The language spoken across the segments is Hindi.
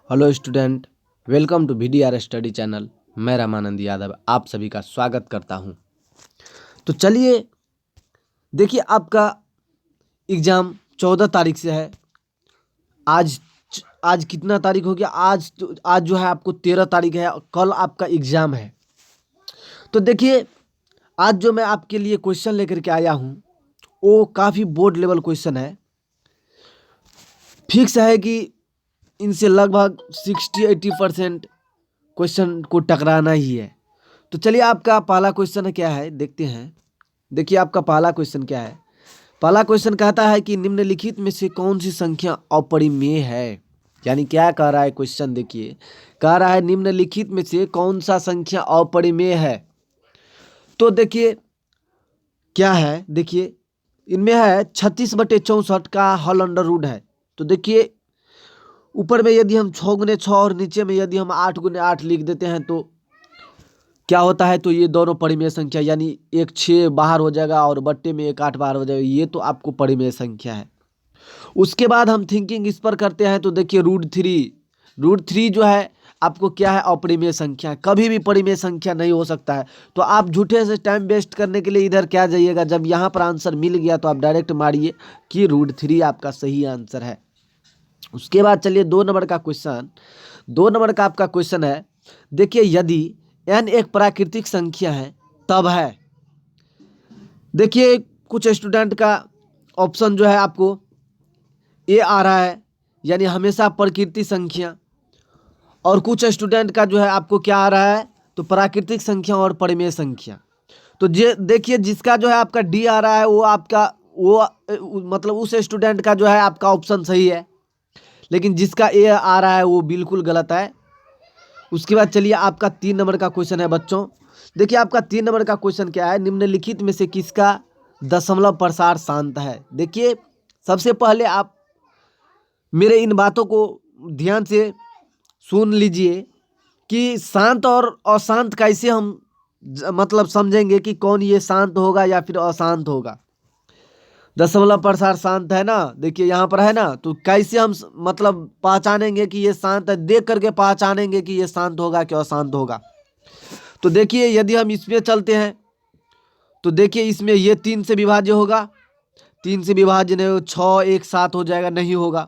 Hello student, welcome to VDR study channel. मैं रामानंद यादव आप सभी का स्वागत करता हूं। तो चलिए देखिए, आपका एग्ज़ाम 14 तारीख से है। आज आज कितना तारीख हो गया? आज जो है आपको 13 तारीख है। कल आपका एग्ज़ाम है। तो देखिए, आज जो मैं आपके लिए क्वेश्चन लेकर के आया हूं वो काफ़ी बोर्ड लेवल क्वेश्चन है। फिक्स है कि इनसे लगभग 60-80% क्वेश्चन को टकराना ही है। तो चलिए, आपका पहला क्वेश्चन क्या है देखते हैं। देखिए, आपका पहला क्वेश्चन क्या है। पहला क्वेश्चन कहता है कि निम्नलिखित में से कौन सी संख्या अपरिमेय है। यानी क्या कह रहा है क्वेश्चन, देखिए कह रहा है निम्नलिखित में से कौन सा संख्या अपरिमेय है। तो देखिए क्या है, देखिए इनमें है 36/64 का हल अंडर रूट है। तो देखिए ऊपर में यदि हम 6 × 6 और नीचे में यदि हम 8 × 8 लिख देते हैं तो क्या होता है, तो ये दोनों परिमेय संख्या, यानी एक 6 बाहर हो जाएगा और बट्टे में एक 8 बाहर हो जाएगा। ये तो आपको परिमेय संख्या है। उसके बाद हम थिंकिंग इस पर करते हैं तो देखिए रूट थ्री जो है आपको क्या है, अपरिमेय संख्या है। कभी भी परिमेय संख्या नहीं हो सकता है। तो आप झूठे से टाइम वेस्ट करने के लिए इधर क्या जाइएगा, जब यहाँ पर आंसर मिल गया तो आप डायरेक्ट मारिए कि रूट 3 आपका सही आंसर है। उसके बाद चलिए 2 नंबर का क्वेश्चन। 2 नंबर का आपका क्वेश्चन है, देखिए यदि n एक प्राकृतिक संख्या है तब है। देखिए कुछ स्टूडेंट का ऑप्शन जो है आपको ए आ रहा है, यानी हमेशा प्रकृति संख्या, और कुछ स्टूडेंट का जो है आपको क्या आ रहा है, तो प्राकृतिक संख्या और परिमेय संख्या। तो ये देखिए जिसका जो है आपका डी आ रहा है वो आपका मतलब उस स्टूडेंट का जो है आपका ऑप्शन सही है, लेकिन जिसका ए आ रहा है वो बिल्कुल गलत है। उसके बाद चलिए आपका 3 नंबर का क्वेश्चन है बच्चों। देखिए आपका 3 नंबर का क्वेश्चन क्या है, निम्नलिखित में से किसका दशमलव प्रसार शांत है। देखिए सबसे पहले आप मेरे इन बातों को ध्यान से सुन लीजिए कि शांत और अशांत कैसे हम मतलब समझेंगे कि कौन ये शांत होगा या फिर अशांत होगा। दशमलव प्रसार शांत है ना, देखिए यहाँ पर है ना, तो कैसे हम मतलब पहचानेंगे कि ये शांत है। देख करके पहचानेंगे कि ये शांत होगा कि अशांत होगा। तो देखिए यदि हम इसमें चलते हैं तो देखिए इसमें ये 3 से विभाज्य होगा। 3 से विभाज्य नहीं हो, 6 1 7 हो जाएगा, नहीं होगा।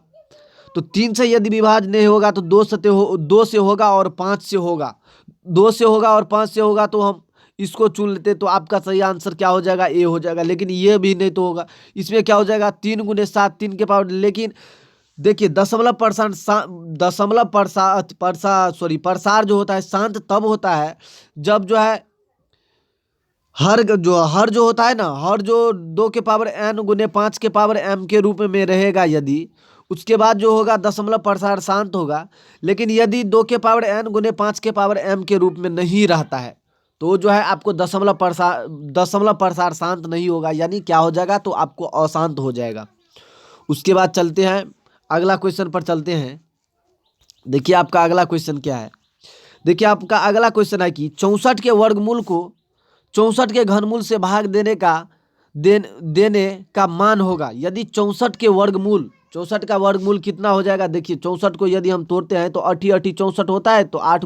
तो 3 से यदि विभाज्य नहीं होगा तो 2 से होगा और 5 से होगा। 2 से होगा और 5 से होगा तो हम इसको चुन लेते, तो आपका सही आंसर क्या हो जाएगा, ए हो जाएगा। लेकिन ये भी नहीं तो होगा, इसमें क्या हो जाएगा 3 × 7 3 के पावर। लेकिन देखिए प्रसार जो होता है शांत तब होता है जब जो है हर जो होता है ना, हर जो 2 के पावर n × 5 के पावर m के रूप में रहेगा, यदि उसके बाद जो होगा दशमलव प्रसार शांत होगा। लेकिन यदि 2 के पावर n × 5 के पावर m के रूप में नहीं रहता है तो जो है आपको दशमलव प्रसार शांत नहीं होगा, यानी क्या हो जाएगा, तो आपको अशांत हो जाएगा। उसके बाद चलते हैं अगला क्वेश्चन पर चलते हैं। देखिए आपका अगला क्वेश्चन क्या है। देखिए आपका अगला क्वेश्चन है कि 64 के वर्गमूल को 64 के घनमूल से भाग देने का मान होगा। यदि 64 का वर्गमूल कितना हो जाएगा। देखिए 64 को यदि हम तोड़ते हैं तो 8 8 64 होता है, तो 8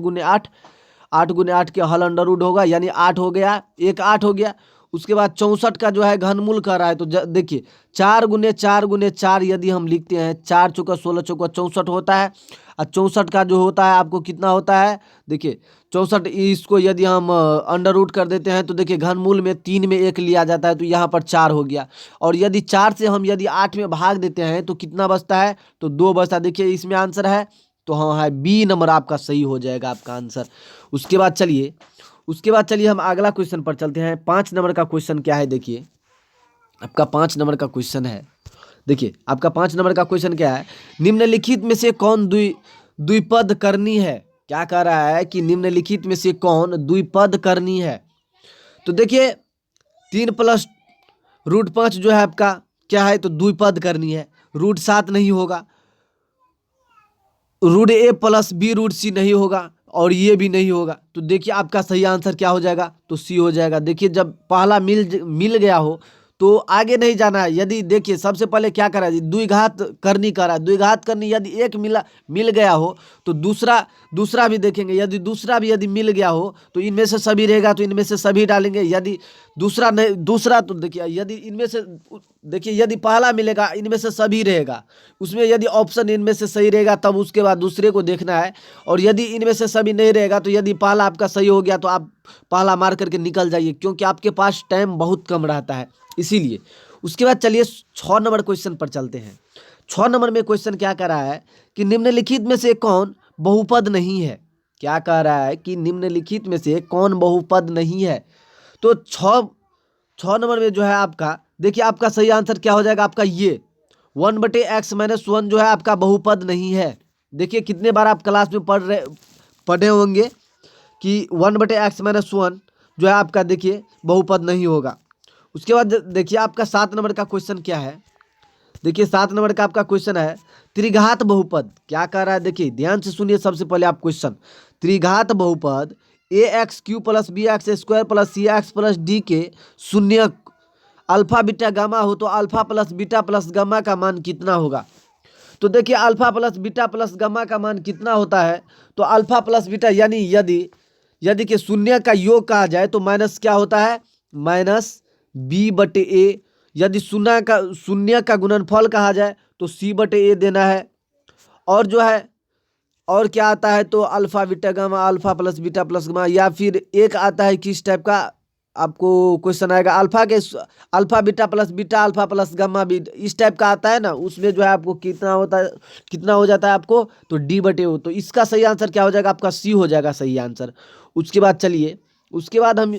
× 8 के हल अंडर रूट होगा, यानी 8 हो गया, एक 8 हो गया। उसके बाद 64 का जो है घनमूल कर रहा है, तो देखिए 4 × 4 × 4 यदि हम लिखते हैं, 4 चौका 16 चौका 64 होता है। और 64 का जो होता है आपको कितना होता है, देखिए 64 इसको यदि हम अंडर रूट कर देते हैं तो देखिए घनमूल में 3 में 1 लिया जाता है, तो यहाँ पर 4 हो गया। और यदि 4 से हम यदि 8 में भाग देते हैं तो कितना बचता है, तो 2 बचता है। देखिए इसमें आंसर है, तो हाँ है बी नंबर आपका सही हो जाएगा आपका आंसर। उसके बाद चलिए हम अगला क्वेश्चन पर चलते हैं। 5 नंबर का क्वेश्चन क्या है, देखिए आपका 5 नंबर का क्वेश्चन है। देखिए आपका 5 नंबर का क्वेश्चन क्या है, निम्नलिखित में से कौन द्विपद करनी है। क्या कह रहा है कि निम्नलिखित में से कौन द्विपद करनी है। तो देखिए 3 + √5 जो है आपका क्या है, तो द्विपद करनी है। √7 नहीं होगा, √a + b √c नहीं होगा, और ये भी नहीं होगा। तो देखिए आपका सही आंसर क्या हो जाएगा, तो सी हो जाएगा। देखिए जब पहला मिल गया हो तो आगे नहीं जाना है। यदि देखिए सबसे पहले क्या करा है, द्विघात करनी करा, द्विघात करनी यदि एक मिल गया हो तो दूसरा भी देखेंगे, यदि दूसरा भी यदि मिल गया हो तो इनमें से सभी रहेगा तो इनमें से सभी डालेंगे। यदि दूसरा तो देखिए यदि इनमें से देखिए यदि पहला मिलेगा इनमें से सभी रहेगा, उसमें यदि ऑप्शन इनमें से सही रहेगा तब उसके बाद दूसरे को देखना है। और यदि इनमें से सभी नहीं रहेगा तो यदि पहला आपका सही हो गया तो आप पहला मार करके निकल जाइए, क्योंकि आपके पास टाइम बहुत कम रहता है इसीलिए। उसके बाद चलिए 6 नंबर क्वेश्चन पर चलते हैं। 6 नंबर में क्वेश्चन क्या कह रहा है कि निम्नलिखित में से कौन बहुपद नहीं है। क्या कह रहा है कि निम्नलिखित में से कौन बहुपद नहीं है। तो 6 नंबर में जो है आपका देखिए आपका सही आंसर क्या हो जाएगा, आपका ये 1/x-1 जो है आपका बहुपद नहीं है। देखिए कितने बार आप क्लास में पढ़े होंगे कि 1/x-1 जो है आपका देखिए बहुपद नहीं होगा। उसके बाद देखिए आपका 7 नंबर का क्वेश्चन क्या है। देखिए 7 नंबर का आपका क्वेश्चन है त्रिघात बहुपद। क्या कह रहा है देखिए ध्यान से सुनिए सबसे पहले आप क्वेश्चन। त्रिघात बहुपद ax³ + bx² + cx + d के शून्य अल्फा बीटा गामा हो तो alpha plus beta plus gamma का मान कितना होगा। तो देखिए alpha plus beta plus gamma का मान कितना होता है, तो अल्फा प्लस बीटा यानी यदि के शून्य का योग कहा जाए तो माइनस क्या होता है, -b/a। यदि शून्य का गुणनफल कहा जाए तो c/a देना है। और जो है और क्या आता है तो alpha beta gamma, alpha plus beta plus gamma, या फिर एक आता है किस टाइप का आपको क्वेश्चन आएगा alpha beta plus beta alpha plus gamma भी इस टाइप का आता है ना, उसमें जो है आपको कितना हो जाता है आपको तो d/o। तो इसका सही आंसर क्या हो जाएगा, आपका सी हो जाएगा सही आंसर। उसके बाद चलिए उसके बाद हम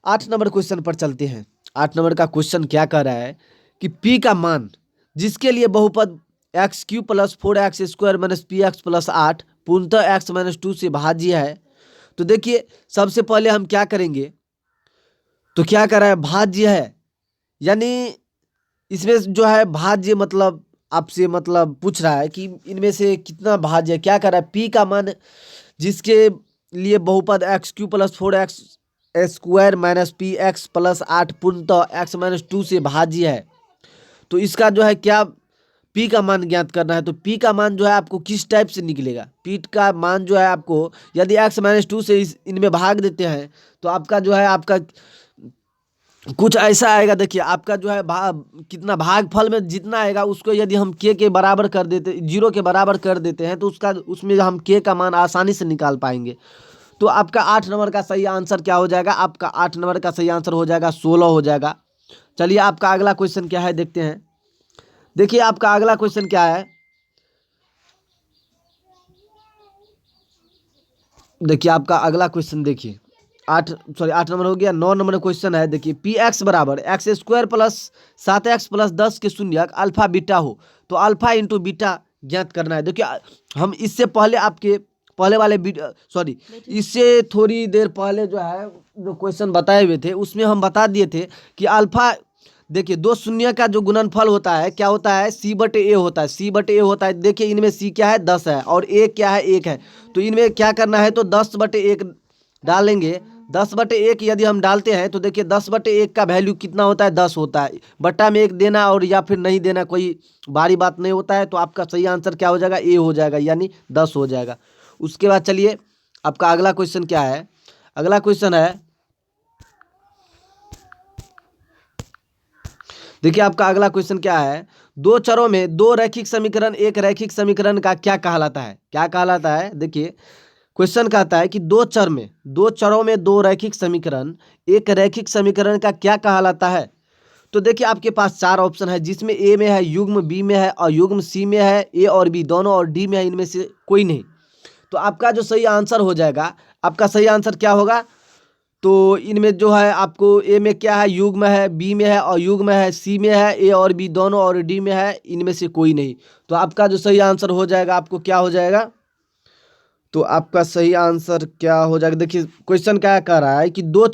8 नंबर क्वेश्चन पर चलते हैं। 8 नंबर का क्वेश्चन क्या कह रहा है कि p का मान जिसके लिए बहुपद x³ + 4x² - px + 8 पूर्णतः x - 2 से भाज्य है। तो देखिए सबसे पहले हम क्या करेंगे, तो क्या कर रहा है भाज्य है, यानी इसमें जो है भाज्य मतलब आपसे मतलब पूछ रहा है कि इनमें से कितना भाज्य है। क्या कर रहा है p का मान जिसके लिए बहुपद x³ + 4x² - px + 8 पूर्णतः x - 2 से भाज्य है। तो इसका जो है क्या p का मान ज्ञात करना है। तो p का मान जो है आपको किस टाइप से निकलेगा, p का मान जो है आपको यदि x - 2 से इनमें भाग देते हैं तो आपका जो है आपका कुछ ऐसा आएगा। देखिए आपका जो है कितना भागफल में जितना आएगा उसको यदि हम के बराबर कर देते 0 के बराबर कर देते हैं तो उसमें हम के का मान आसानी से निकाल पाएंगे। तो आपका 8 नंबर का सही आंसर क्या हो जाएगा, आपका 8 नंबर का सही आंसर हो जाएगा 16 हो जाएगा। चलिए आपका अगला क्वेश्चन क्या है देखते हैं। देखिए आपका अगला क्वेश्चन क्या है, देखिए आपका अगला क्वेश्चन देखिए 8 नंबर हो गया। 9 नंबर क्वेश्चन है देखिए px = x² + 7x + 10 के शून्यक अल्फा बीटा हो तो अल्फा इंटू बीटा ज्ञात करना है। देखिए हम इससे पहले आपके पहले वाले इससे थोड़ी देर पहले जो है जो क्वेश्चन बताए हुए थे उसमें हम बता दिए थे कि अल्फा देखिए दो शून्य का जो गुणनफल होता है क्या होता है c/a होता है, c/a होता है। देखिए इनमें c क्या है 10 है और a क्या है 1 है, तो इनमें क्या करना है तो 10/1 डालेंगे। 10/1 यदि हम डालते हैं तो देखिए 10/1 का वैल्यू कितना होता है 10 होता है। बट्टा में 1 देना और या फिर नहीं देना कोई भारी बात नहीं होता है। तो आपका सही आंसर क्या हो जाएगा ए हो जाएगा यानी 10 हो जाएगा। उसके बाद चलिए आपका अगला क्वेश्चन क्या है, अगला क्वेश्चन है देखिए आपका अगला क्वेश्चन क्या है, दो चरों में दो रैखिक समीकरण एक रैखिक समीकरण का क्या कहलाता है। क्या कहलाता है देखिए क्वेश्चन कहता है कि दो चरों में दो रैखिक समीकरण एक रैखिक समीकरण का क्या कहलाता है। तो देखिए आपके पास 4 ऑप्शन है जिसमें ए में है, युग्म बी में है और युग्म सी में है, ए और बी दोनों और डी में है, इनमें से कोई नहीं। तो आपका जो सही आंसर हो जाएगा, आपका सही आंसर क्या होगा, तो इनमें जो है आपको ए में क्या है युग्म है, बी में है और युग्म है, सी में है ए और बी दोनों और डी में है, इनमें से कोई नहीं। तो आपका जो सही आंसर हो जाएगा आपको क्या हो जाएगा, तो आपका सही आंसर क्या हो जाएगा। देखिए क्वेश्चन क्या कह रहा है कि दो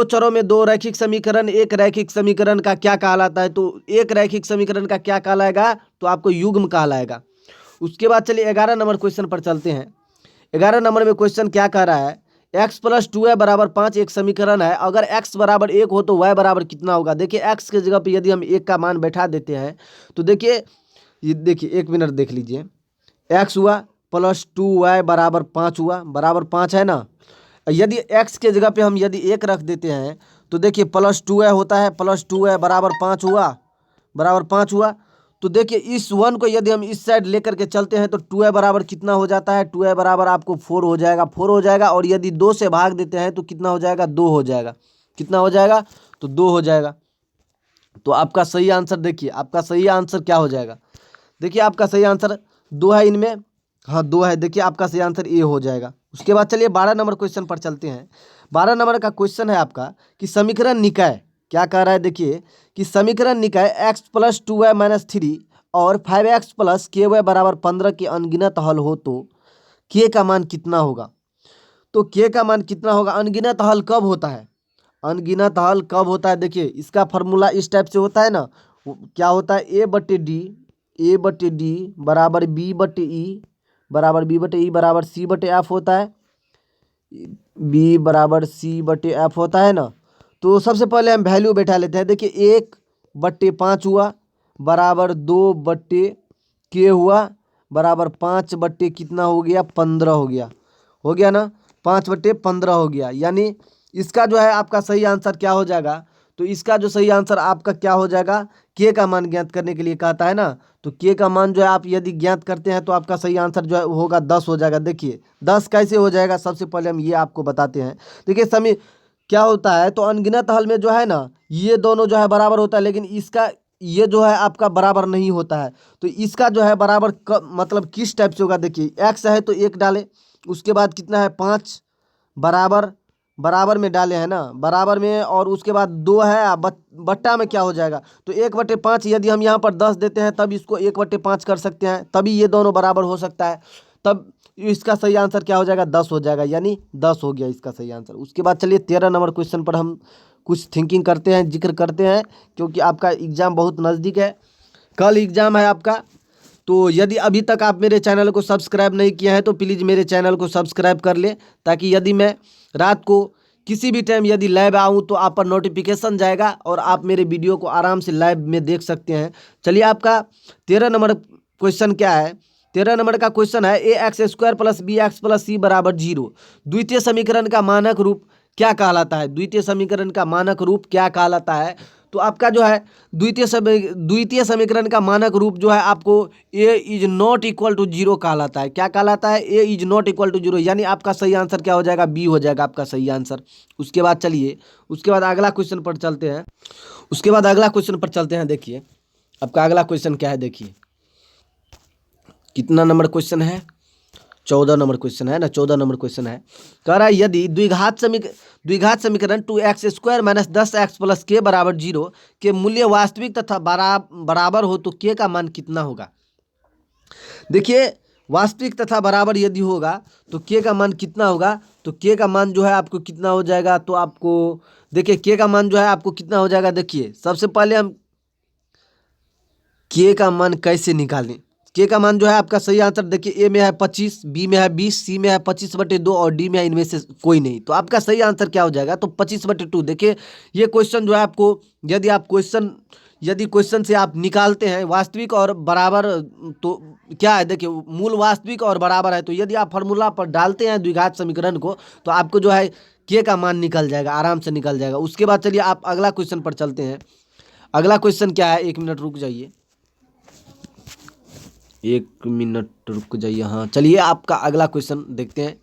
चरों में दो रैखिक समीकरण एक रैखिक समीकरण का क्या कहलाता है। तो एक रैखिक समीकरण का क्या कहलाएगा, तो आपको युग्म कहलाएगा। उसके बाद चलिए 11 नंबर क्वेश्चन पर चलते हैं। 11 नंबर में क्वेश्चन क्या कह रहा है, x प्लस 2y बराबर 5 एक समीकरण है। अगर x बराबर 1 हो तो y बराबर कितना होगा? देखिए x के जगह पे यदि हम 1 का मान बैठा देते हैं तो देखिए, ये देखिए 1 मिनट देख लीजिए, x हुआ प्लस 2y बराबर 5 हुआ, बराबर 5 है ना। यदि x के जगह पे हम यदि 1 रख देते हैं तो देखिए प्लस 2y होता है, प्लस 2y बराबर 5 हुआ, बराबर 5 हुआ। तो देखिए इस 1 को यदि हम इस साइड लेकर के चलते हैं तो 2y बराबर कितना हो जाता है? 2y बराबर आपको 4 हो जाएगा, 4 हो जाएगा। और यदि 2 से भाग देते हैं तो कितना हो जाएगा? 2 हो जाएगा। कितना हो जाएगा? तो 2 हो जाएगा। तो आपका सही आंसर देखिए, आपका सही आंसर क्या हो जाएगा? देखिए आपका सही आंसर 2 है इनमें, हाँ 2 है। देखिए आपका सही आंसर ए हो जाएगा। उसके बाद चलिए 12 नंबर क्वेश्चन पर चलते हैं। 12 नंबर का क्वेश्चन है आपका कि समीकरण निकाय क्या कह रहा है? देखिए कि समीकरण निकाय x प्लस 2y माइनस 3 और 5x प्लस ky बराबर 15 के अनगिनत हल हो तो k का मान कितना होगा? तो k का मान कितना होगा? अनगिनत हल कब होता है? अनगिनत हल कब होता है? देखिए इसका फॉर्मूला इस टाइप से होता है ना, क्या होता है? a/d बराबर b/e बराबर b/e बराबर c/f होता है, b बराबर c/f होता है ना। तो सबसे पहले हम वैल्यू बैठा लेते हैं। देखिए 1/5 हुआ बराबर 2/k हुआ बराबर 5/ कितना हो गया? 15 हो गया, हो गया ना, 5/15 हो गया। यानी इसका जो है आपका सही आंसर क्या हो जाएगा? तो इसका जो सही आंसर आपका क्या हो जाएगा? के का मान ज्ञात करने के लिए कहता है ना, तो के का मान जो है आप यदि ज्ञात करते हैं तो आपका सही आंसर जो है होगा 10 हो जाएगा। देखिए 10 कैसे हो जाएगा, सबसे पहले हम ये आपको बताते हैं। देखिए समय क्या होता है, तो अनगिनत हल में जो है ना ये दोनों जो है बराबर होता है, लेकिन इसका ये जो है आपका बराबर नहीं होता है। तो इसका जो है बराबर मतलब किस टाइप से होगा? देखिए x है तो 1 डाले, उसके बाद कितना है? 5 बराबर, बराबर में डाले हैं ना, बराबर में, और उसके बाद 2 है, बट्टा में क्या हो जाएगा? तो 1/5 यदि हम यहाँ पर 10 देते हैं तब इसको 1/5 कर सकते हैं, तभी ये दोनों बराबर हो सकता है। तब इसका सही आंसर क्या हो जाएगा? 10 हो जाएगा, यानी 10 हो गया इसका सही आंसर। उसके बाद चलिए 13 नंबर क्वेश्चन पर हम कुछ थिंकिंग करते हैं, जिक्र करते हैं, क्योंकि आपका एग्ज़ाम बहुत नज़दीक है, कल एग्ज़ाम है आपका। तो यदि अभी तक आप मेरे चैनल को सब्सक्राइब नहीं किया है तो प्लीज़ मेरे चैनल को सब्सक्राइब कर ले, ताकि यदि मैं रात को किसी भी टाइम यदि लाइव आऊँ तो आप पर नोटिफिकेशन जाएगा और आप मेरे वीडियो को आराम से लाइव में देख सकते हैं। चलिए आपका 13 नंबर क्वेश्चन क्या है? 13 नंबर का क्वेश्चन है ax² plus bx plus c बराबर 0 द्वितीय समीकरण का मानक रूप क्या कहलाता है? द्वितीय समीकरण का मानक रूप क्या कहलाता है? तो आपका जो है द्वितीय समीकरण का मानक रूप जो है आपको a is not equal to 0 कहलाता है। क्या कहलाता है? a is not equal to 0, यानी आपका सही आंसर क्या हो जाएगा? b हो जाएगा आपका सही आंसर। उसके बाद चलिए, उसके बाद अगला क्वेश्चन पर चलते हैं। उसके बाद अगला क्वेश्चन पर चलते हैं। देखिए आपका अगला क्वेश्चन क्या है? देखिए कितना नंबर क्वेश्चन है? 14 नंबर क्वेश्चन है ना, 14 नंबर क्वेश्चन है। कह रहा है यदि द्विघात समीकरण 2x² minus 10x plus k बराबर 0 के मूल्य वास्तविक तथा बराबर हो तो k का मान कितना होगा? देखिए वास्तविक तथा बराबर यदि होगा तो k का मान कितना होगा? तो k का मान जो है आपको कितना हो जाएगा? तो आपको देखिए k का मान जो है आपको कितना हो जाएगा? देखिए सबसे पहले हम k का मान कैसे निकालें? के का मान जो है आपका सही आंसर देखिए ए में है 25, बी में है 20, सी में है 25/2 और डी में है इनमें से कोई नहीं। तो आपका सही आंसर क्या हो जाएगा? तो 25/2। देखिए ये क्वेश्चन जो है आपको यदि क्वेश्चन से आप निकालते हैं वास्तविक और बराबर, तो क्या है? देखिए मूल वास्तविक और बराबर है, तो यदि आप फार्मूला पर डालते हैं द्विघात समीकरण को तो आपको जो है के का मान निकल जाएगा, आराम से निकल जाएगा। उसके बाद चलिए आप अगला क्वेश्चन पर चलते हैं। अगला क्वेश्चन क्या है? 1 मिनट रुक जाइए, 1 मिनट रुक जाइए। हाँ चलिए आपका अगला क्वेश्चन देखते हैं।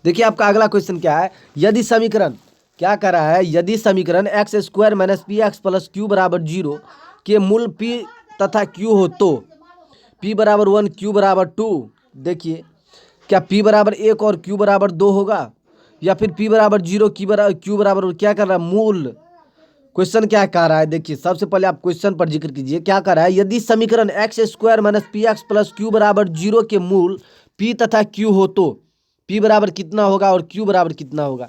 देखिए आपका अगला क्वेश्चन क्या है? यदि समीकरण क्या कर रहा है? यदि समीकरण x² minus px plus q बराबर 0 के मूल p तथा q हो तो p बराबर 1 q बराबर 2। देखिए क्या p बराबर 1 और q बराबर 2 होगा, या फिर p बराबर 0 q बराबर क्या कर रहा है? मूल क्वेश्चन क्या कह रहा है? देखिए सबसे पहले आप क्वेश्चन पर जिक्र कीजिए। क्या कह रहा है? यदि समीकरण x² minus px plus q बराबर 0 के मूल p तथा q हो तो p बराबर कितना होगा और q बराबर कितना होगा?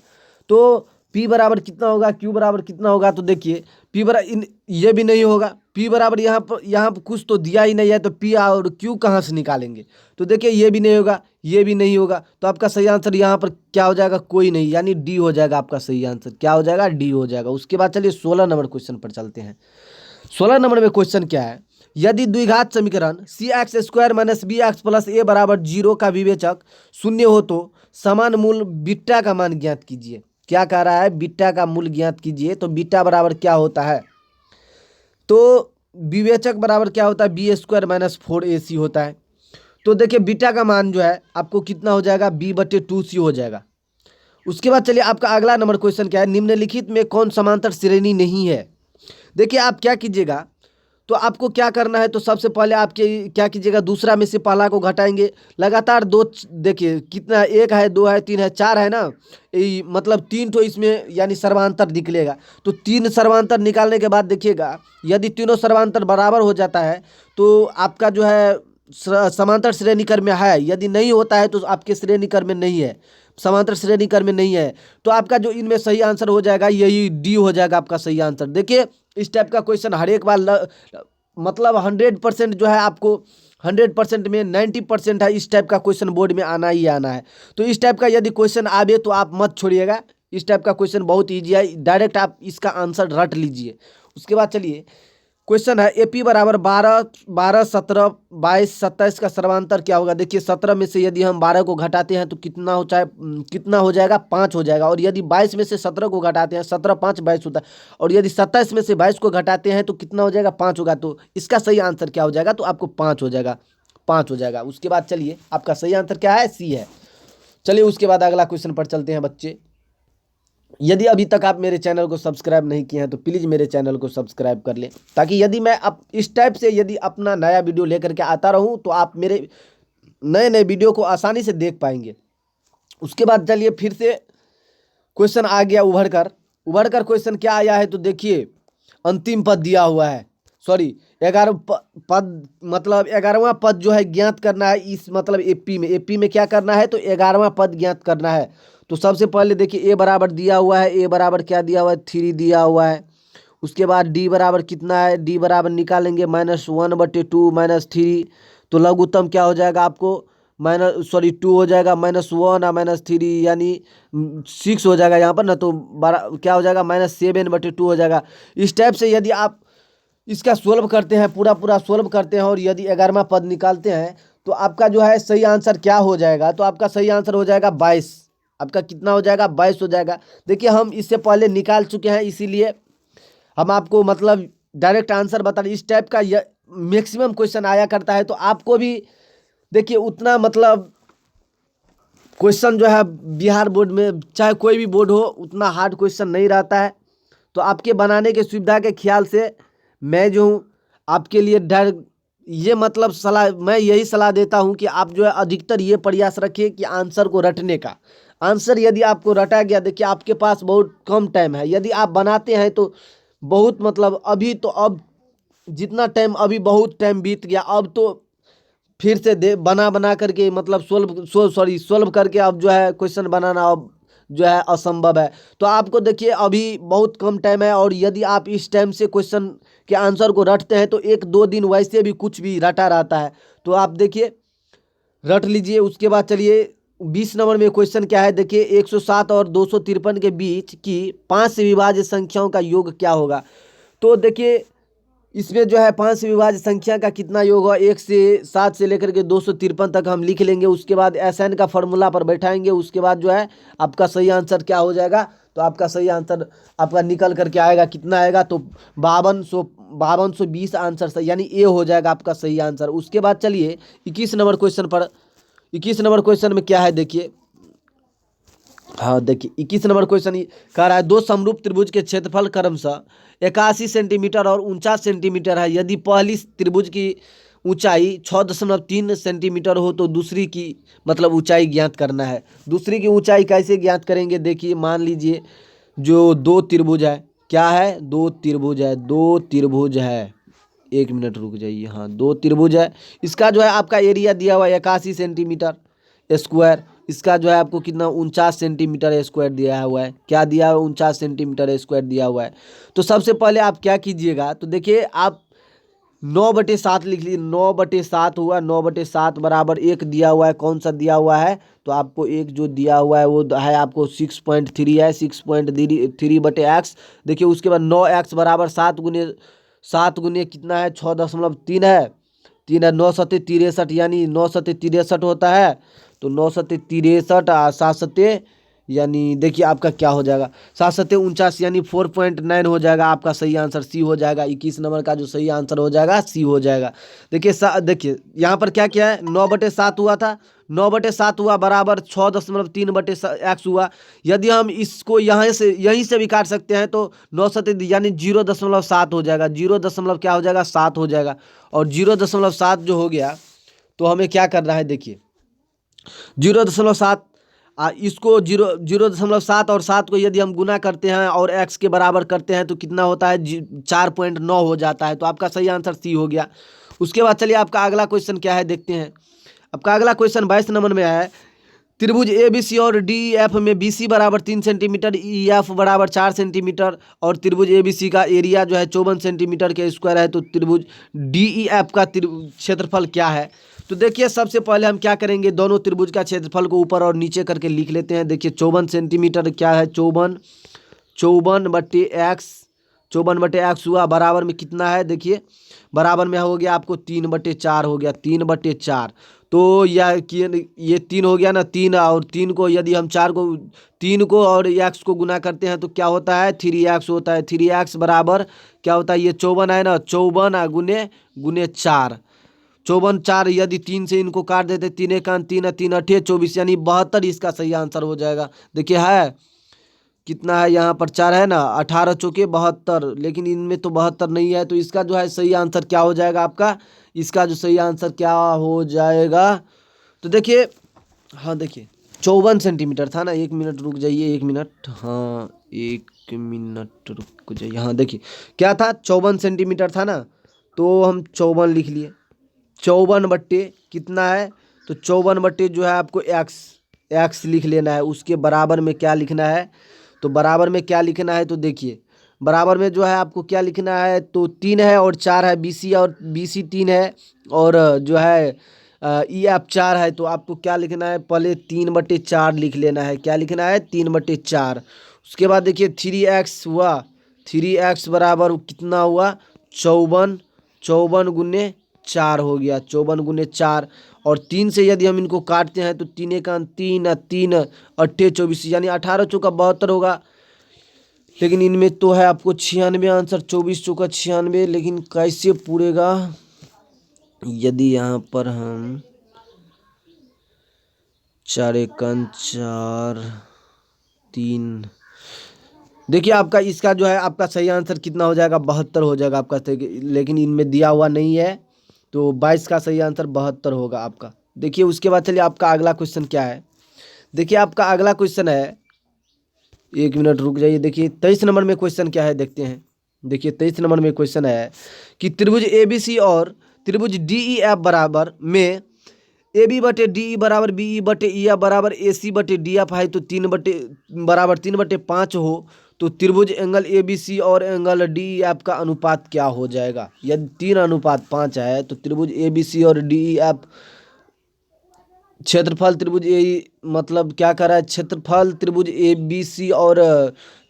तो p बराबर कितना होगा, q बराबर कितना होगा? तो देखिए p बराबर ये भी नहीं होगा, P बराबर यहाँ पर कुछ तो दिया ही नहीं है, तो P और Q कहाँ से निकालेंगे? तो देखिए ये भी नहीं होगा, ये भी नहीं होगा, तो आपका सही आंसर यहाँ पर क्या हो जाएगा? कोई नहीं, यानी डी हो जाएगा आपका सही आंसर। क्या हो जाएगा? डी हो जाएगा। उसके बाद चलिए 16 नंबर क्वेश्चन पर चलते हैं। 16 नंबर में क्वेश्चन क्या है? यदि द्विघात समीकरण cx² - bx + a बराबर 0 का विवेचक शून्य हो तो समान मूल बीटा का मान ज्ञात कीजिए। क्या कह रहा है? बीटा का मूल ज्ञात कीजिए। तो बीटा बराबर क्या होता है? तो विवेचक बराबर क्या होता है? b² - 4ac होता है। तो देखिए बीटा का मान जो है आपको कितना हो जाएगा? b/2c हो जाएगा। उसके बाद चलिए आपका अगला नंबर क्वेश्चन क्या है? निम्नलिखित में कौन समांतर श्रेणी नहीं है? देखिए आप क्या कीजिएगा, तो आपको क्या करना है, तो सबसे पहले आपके क्या कीजिएगा, दूसरा में से पहला को घटाएंगे। लगातार दो, देखिए कितना, 1 है, 2 है, 3 है, 4 है ना, मतलब 3 तो इसमें यानी सर्वांतर निकलेगा। तो 3 सर्वांतर निकालने के बाद देखिएगा, यदि तीनों सर्वांतर बराबर हो जाता है तो आपका जो है समांतर श्रेणी क्रम में है। यदि नहीं होता है तो आपके श्रेणी क्रम में नहीं है, समांतर श्रेणी क्रम में नहीं है। तो आपका जो इनमें सही आंसर हो जाएगा यही डी हो जाएगा आपका सही आंसर। देखिए इस टाइप का क्वेश्चन हर एक बार मतलब 100% जो है आपको 100% में 90% है, इस टाइप का क्वेश्चन बोर्ड में आना ही आना है। तो इस टाइप का यदि क्वेश्चन आवे तो आप मत छोड़िएगा। इस टाइप का क्वेश्चन बहुत ईजी है, डायरेक्ट आप इसका आंसर रट लीजिए। उसके बाद चलिए क्वेश्चन है AP बराबर 12, 12, 17, 22, 27 का सर्वांतर क्या होगा? देखिए 17 में से यदि हम 12 को घटाते हैं तो कितना हो जाएगा? 5 हो जाएगा। और यदि 22 में से 17 को घटाते हैं, 17 5 22 होता है। और यदि 27 में से 22 को घटाते हैं तो कितना हो जाएगा? 5 होगा। तो इसका सही आंसर क्या हो जाएगा? तो आपको 5 हो जाएगा, 5 हो जाएगा। उसके बाद चलिए आपका सही आंसर क्या है? सी है। चलिए उसके बाद अगला क्वेश्चन पर चलते हैं बच्चे। यदि अभी तक आप मेरे चैनल को सब्सक्राइब नहीं किए हैं तो प्लीज़ मेरे चैनल को सब्सक्राइब कर लें, ताकि यदि मैं अब इस टाइप से यदि अपना नया वीडियो लेकर के आता रहूं तो आप मेरे नए नए वीडियो को आसानी से देख पाएंगे। उसके बाद चलिए फिर से क्वेश्चन आ गया उभर कर क्वेश्चन क्या आया है? तो देखिए अंतिम पद दिया हुआ है, सॉरी 11 पद, मतलब 11वां पद जो है ज्ञात करना है। इस मतलब एपी में क्या करना है? तो 11वां पद ज्ञात करना है। तो सबसे पहले देखिए ए बराबर दिया हुआ है, ए बराबर क्या दिया हुआ है? 3 दिया हुआ है। उसके बाद डी बराबर कितना है? डी बराबर निकालेंगे -1/2 -3। तो लघुत्तम क्या हो जाएगा आपको? 2 हो जाएगा, -1 और -3 यानी 6 हो जाएगा यहाँ पर ना। तो क्या हो जाएगा? -7/2 हो जाएगा। इस टाइप से यदि आप इसका सोल्व करते हैं, पूरा सोल्व करते हैं और यदि 11वां पद निकालते हैं तो आपका जो है सही आंसर क्या हो जाएगा? तो आपका सही आंसर हो जाएगा 22। आपका कितना हो जाएगा? 22 हो जाएगा। देखिए हम इससे पहले निकाल चुके हैं, इसीलिए हम आपको मतलब डायरेक्ट आंसर बता रहे। इस टाइप का मैक्सिमम क्वेश्चन आया करता है, तो आपको भी देखिए उतना मतलब क्वेश्चन जो है बिहार बोर्ड में, चाहे कोई भी बोर्ड हो, उतना हार्ड क्वेश्चन नहीं रहता है। तो आपके बनाने के सुविधा के ख्याल से मैं जो हूँ आपके लिए ये मतलब सलाह, मैं यही सलाह देता हूँ कि आप जो है अधिकतर ये प्रयास रखिए कि आंसर को रटने का। आंसर यदि आपको रटा गया, देखिए आपके पास बहुत कम टाइम है। यदि आप बनाते हैं तो बहुत मतलब अभी तो अब जितना टाइम, अभी बहुत टाइम बीत गया, अब तो फिर से बना करके मतलब सोल्व करके अब जो है क्वेश्चन बनाना अब जो है असंभव है। तो आपको देखिए अभी बहुत कम टाइम है, और यदि आप इस टाइम से क्वेश्चन के आंसर को रटते हैं तो 1-2 दिन वैसे भी कुछ भी रटा रहता है। तो आप देखिए रट लीजिए। उसके बाद चलिए 20 नंबर में क्वेश्चन क्या है? देखिए 107 और 253 के बीच की 5 से विभाज्य संख्याओं का योग क्या होगा? तो देखिए इसमें जो है 5 से विभाज्य संख्या का कितना योग होगा? 1 से 7 से लेकर के 253 तक हम लिख लेंगे। उसके बाद SN का फॉर्मूला पर बैठाएंगे। उसके बाद जो है आपका सही आंसर क्या हो जाएगा? तो आपका सही आंसर आपका निकल करके आएगा, कितना आएगा? तो 5220 आंसर सही, यानी ए हो जाएगा आपका सही आंसर। उसके बाद चलिए 21 नंबर क्वेश्चन पर, 21 नंबर क्वेश्चन में क्या है? देखिए हाँ देखिए 21 नंबर क्वेश्चन कह रहा है, दो समरूप त्रिभुज के क्षेत्रफल क्रमशः 81 सेंटीमीटर और 49 सेंटीमीटर है। यदि पहली त्रिभुज की ऊंचाई 6.3 सेंटीमीटर हो तो दूसरी की मतलब ऊंचाई ज्ञात करना है। दूसरी की ऊंचाई कैसे ज्ञात करेंगे? देखिए मान लीजिए जो दो त्रिभुज है, क्या है? दो त्रिभुज है, 1 मिनट रुक जाइए। हाँ 2 त्रिभुज है, इसका जो है आपका एरिया दिया हुआ है 81 सेंटीमीटर स्क्वायर। इसका जो है आपको कितना 49 सेंटीमीटर स्क्वायर दिया हुआ है। क्या दिया हुआ है? 49 सेंटीमीटर स्क्वायर दिया हुआ है। तो सबसे पहले आप क्या कीजिएगा? तो देखिए आप 9/7 लिख लीजिए, 9/7 हुआ, 9/7 बराबर एक दिया हुआ है, कौन सा दिया हुआ है, तो आपको एक जो दिया हुआ है वो है आपको 6.3 है, 6.3/x। देखिए उसके बाद 9x बराबर 7 गुने कितना है, 6.3 है, 3 है, 9×7 = 63, यानी 9×7 = 63 होता है। तो 9×7 = 63 7×7 यानी देखिए आपका क्या हो जाएगा, 7×7 = 49 यानी 4.9 हो जाएगा आपका सही आंसर, सी हो जाएगा। 21 नंबर का जो सही आंसर हो जाएगा सी हो जाएगा। देखिए देखिए यहाँ पर क्या क्या है, 9/7 हुआ था, 9/7 हुआ बराबर 6.3/x हुआ। यदि हम इसको यहीं से भी काट सकते हैं तो 9×7 यानी 0.7 हो जाएगा, 0 क्या हो जाएगा, 7 हो जाएगा। और 0.7 जो हो गया तो हमें क्या करना है, देखिए 0.7 इसको 0.7 और 7 को यदि हम गुना करते हैं और x के बराबर करते हैं तो कितना होता है, 4.9 हो जाता है। तो आपका सही आंसर सी हो गया। उसके बाद चलिए आपका अगला क्वेश्चन क्या है देखते हैं। आपका अगला क्वेश्चन 22 नंबर में है, त्रिभुज ए बी सी और डी एफ में बी सी बराबर 3 सेंटीमीटर, ई एफ बराबर 4 सेंटीमीटर और त्रिभुज ए बी सी का एरिया जो है 54 सेंटीमीटर के स्क्वायर है। तो त्रिभुज डी ई एफ का क्षेत्रफल क्या है। तो देखिए सबसे पहले हम क्या करेंगे, दोनों त्रिभुज का क्षेत्रफल को ऊपर और नीचे करके लिख लेते हैं। देखिए 54 सेंटीमीटर क्या है, 54/x, 54/x हुआ बराबर में कितना है, देखिए बराबर में हो गया आपको 3/4 हो गया, 3/4। तो ये 3 हो गया ना, 3 और 3 को यदि हम 3 को और x को गुना करते हैं तो क्या होता है, 3x होता है। 3x बराबर क्या होता है, ये 54 है ना, 54 गुने गुने 4, 54 4 यदि 3 से इनको काट देते, 3 × 3 = 3 × 8 = 24 यानी 72 इसका सही आंसर हो जाएगा। देखिए है कितना है, यहाँ पर 4 है ना, 18 चौके 72, लेकिन इनमें तो 72 नहीं है। तो इसका जो है सही आंसर क्या हो जाएगा आपका, इसका जो सही आंसर क्या हो जाएगा, तो देखिए हाँ देखिए 54 सेंटीमीटर था ना, 1 मिनट रुक जाइए, 1 मिनट, हाँ 1 मिनट रुक जाइए। हाँ देखिए क्या था, 54 सेंटीमीटर था ना, तो हम 54 लिख लिए, 54 बट्टे कितना है, तो 54 बट्टे जो है आपको एक्स लिख लेना है। उसके बराबर में क्या लिखना है, तो बराबर में क्या लिखना है, तो देखिए बराबर में जो है आपको क्या लिखना है, तो 3 है और 4 है, बी सी 3 है और जो है ई एफ 4 है। तो आपको क्या लिखना है, पहले 3/4 लिख लेना है। क्या लिखना है, 3/4। उसके बाद देखिए 3x हुआ, 3x बराबर कितना हुआ, 54, 54 गुने 4 हो गया, 54 गुने 4। और 3 से यदि हम इनको काटते हैं तो 3 × 3 = 3 × 8 = 24 यानी 18 चौका 72 होगा। लेकिन इनमें तो है आपको 96 आंसर, 24 चौका 96, लेकिन कैसे पूरेगा, यदि यहाँ पर हम 4 × 4 3, देखिए आपका इसका जो है आपका सही आंसर कितना हो जाएगा, 72 हो जाएगा आपका, लेकिन इनमें दिया हुआ नहीं है। तो 22 का सही आंसर 72 होगा आपका। देखिए उसके बाद चलिए आपका अगला क्वेश्चन क्या है। देखिए आपका अगला क्वेश्चन है, 1 मिनट रुक जाइए। देखिए 23 नंबर में क्वेश्चन क्या है देखते हैं। देखिए 23 नंबर में क्वेश्चन है कि त्रिभुज ए बी सी और त्रिभुज डी ई एफ बराबर में ए बी बटे डी ई बराबर बी ई बटे ई एफ बराबर ए सी बटे डी एफ है। तो 3/5 हो तो त्रिभुज एंगल ए बी सी और एंगल डी ई एफ का अनुपात क्या हो जाएगा। यदि 3:5 है तो त्रिभुज ए बी सी और डी ई एफ क्षेत्रफल त्रिभुज ए, मतलब क्या कर रहा है, क्षेत्रफल त्रिभुज ए बी सी और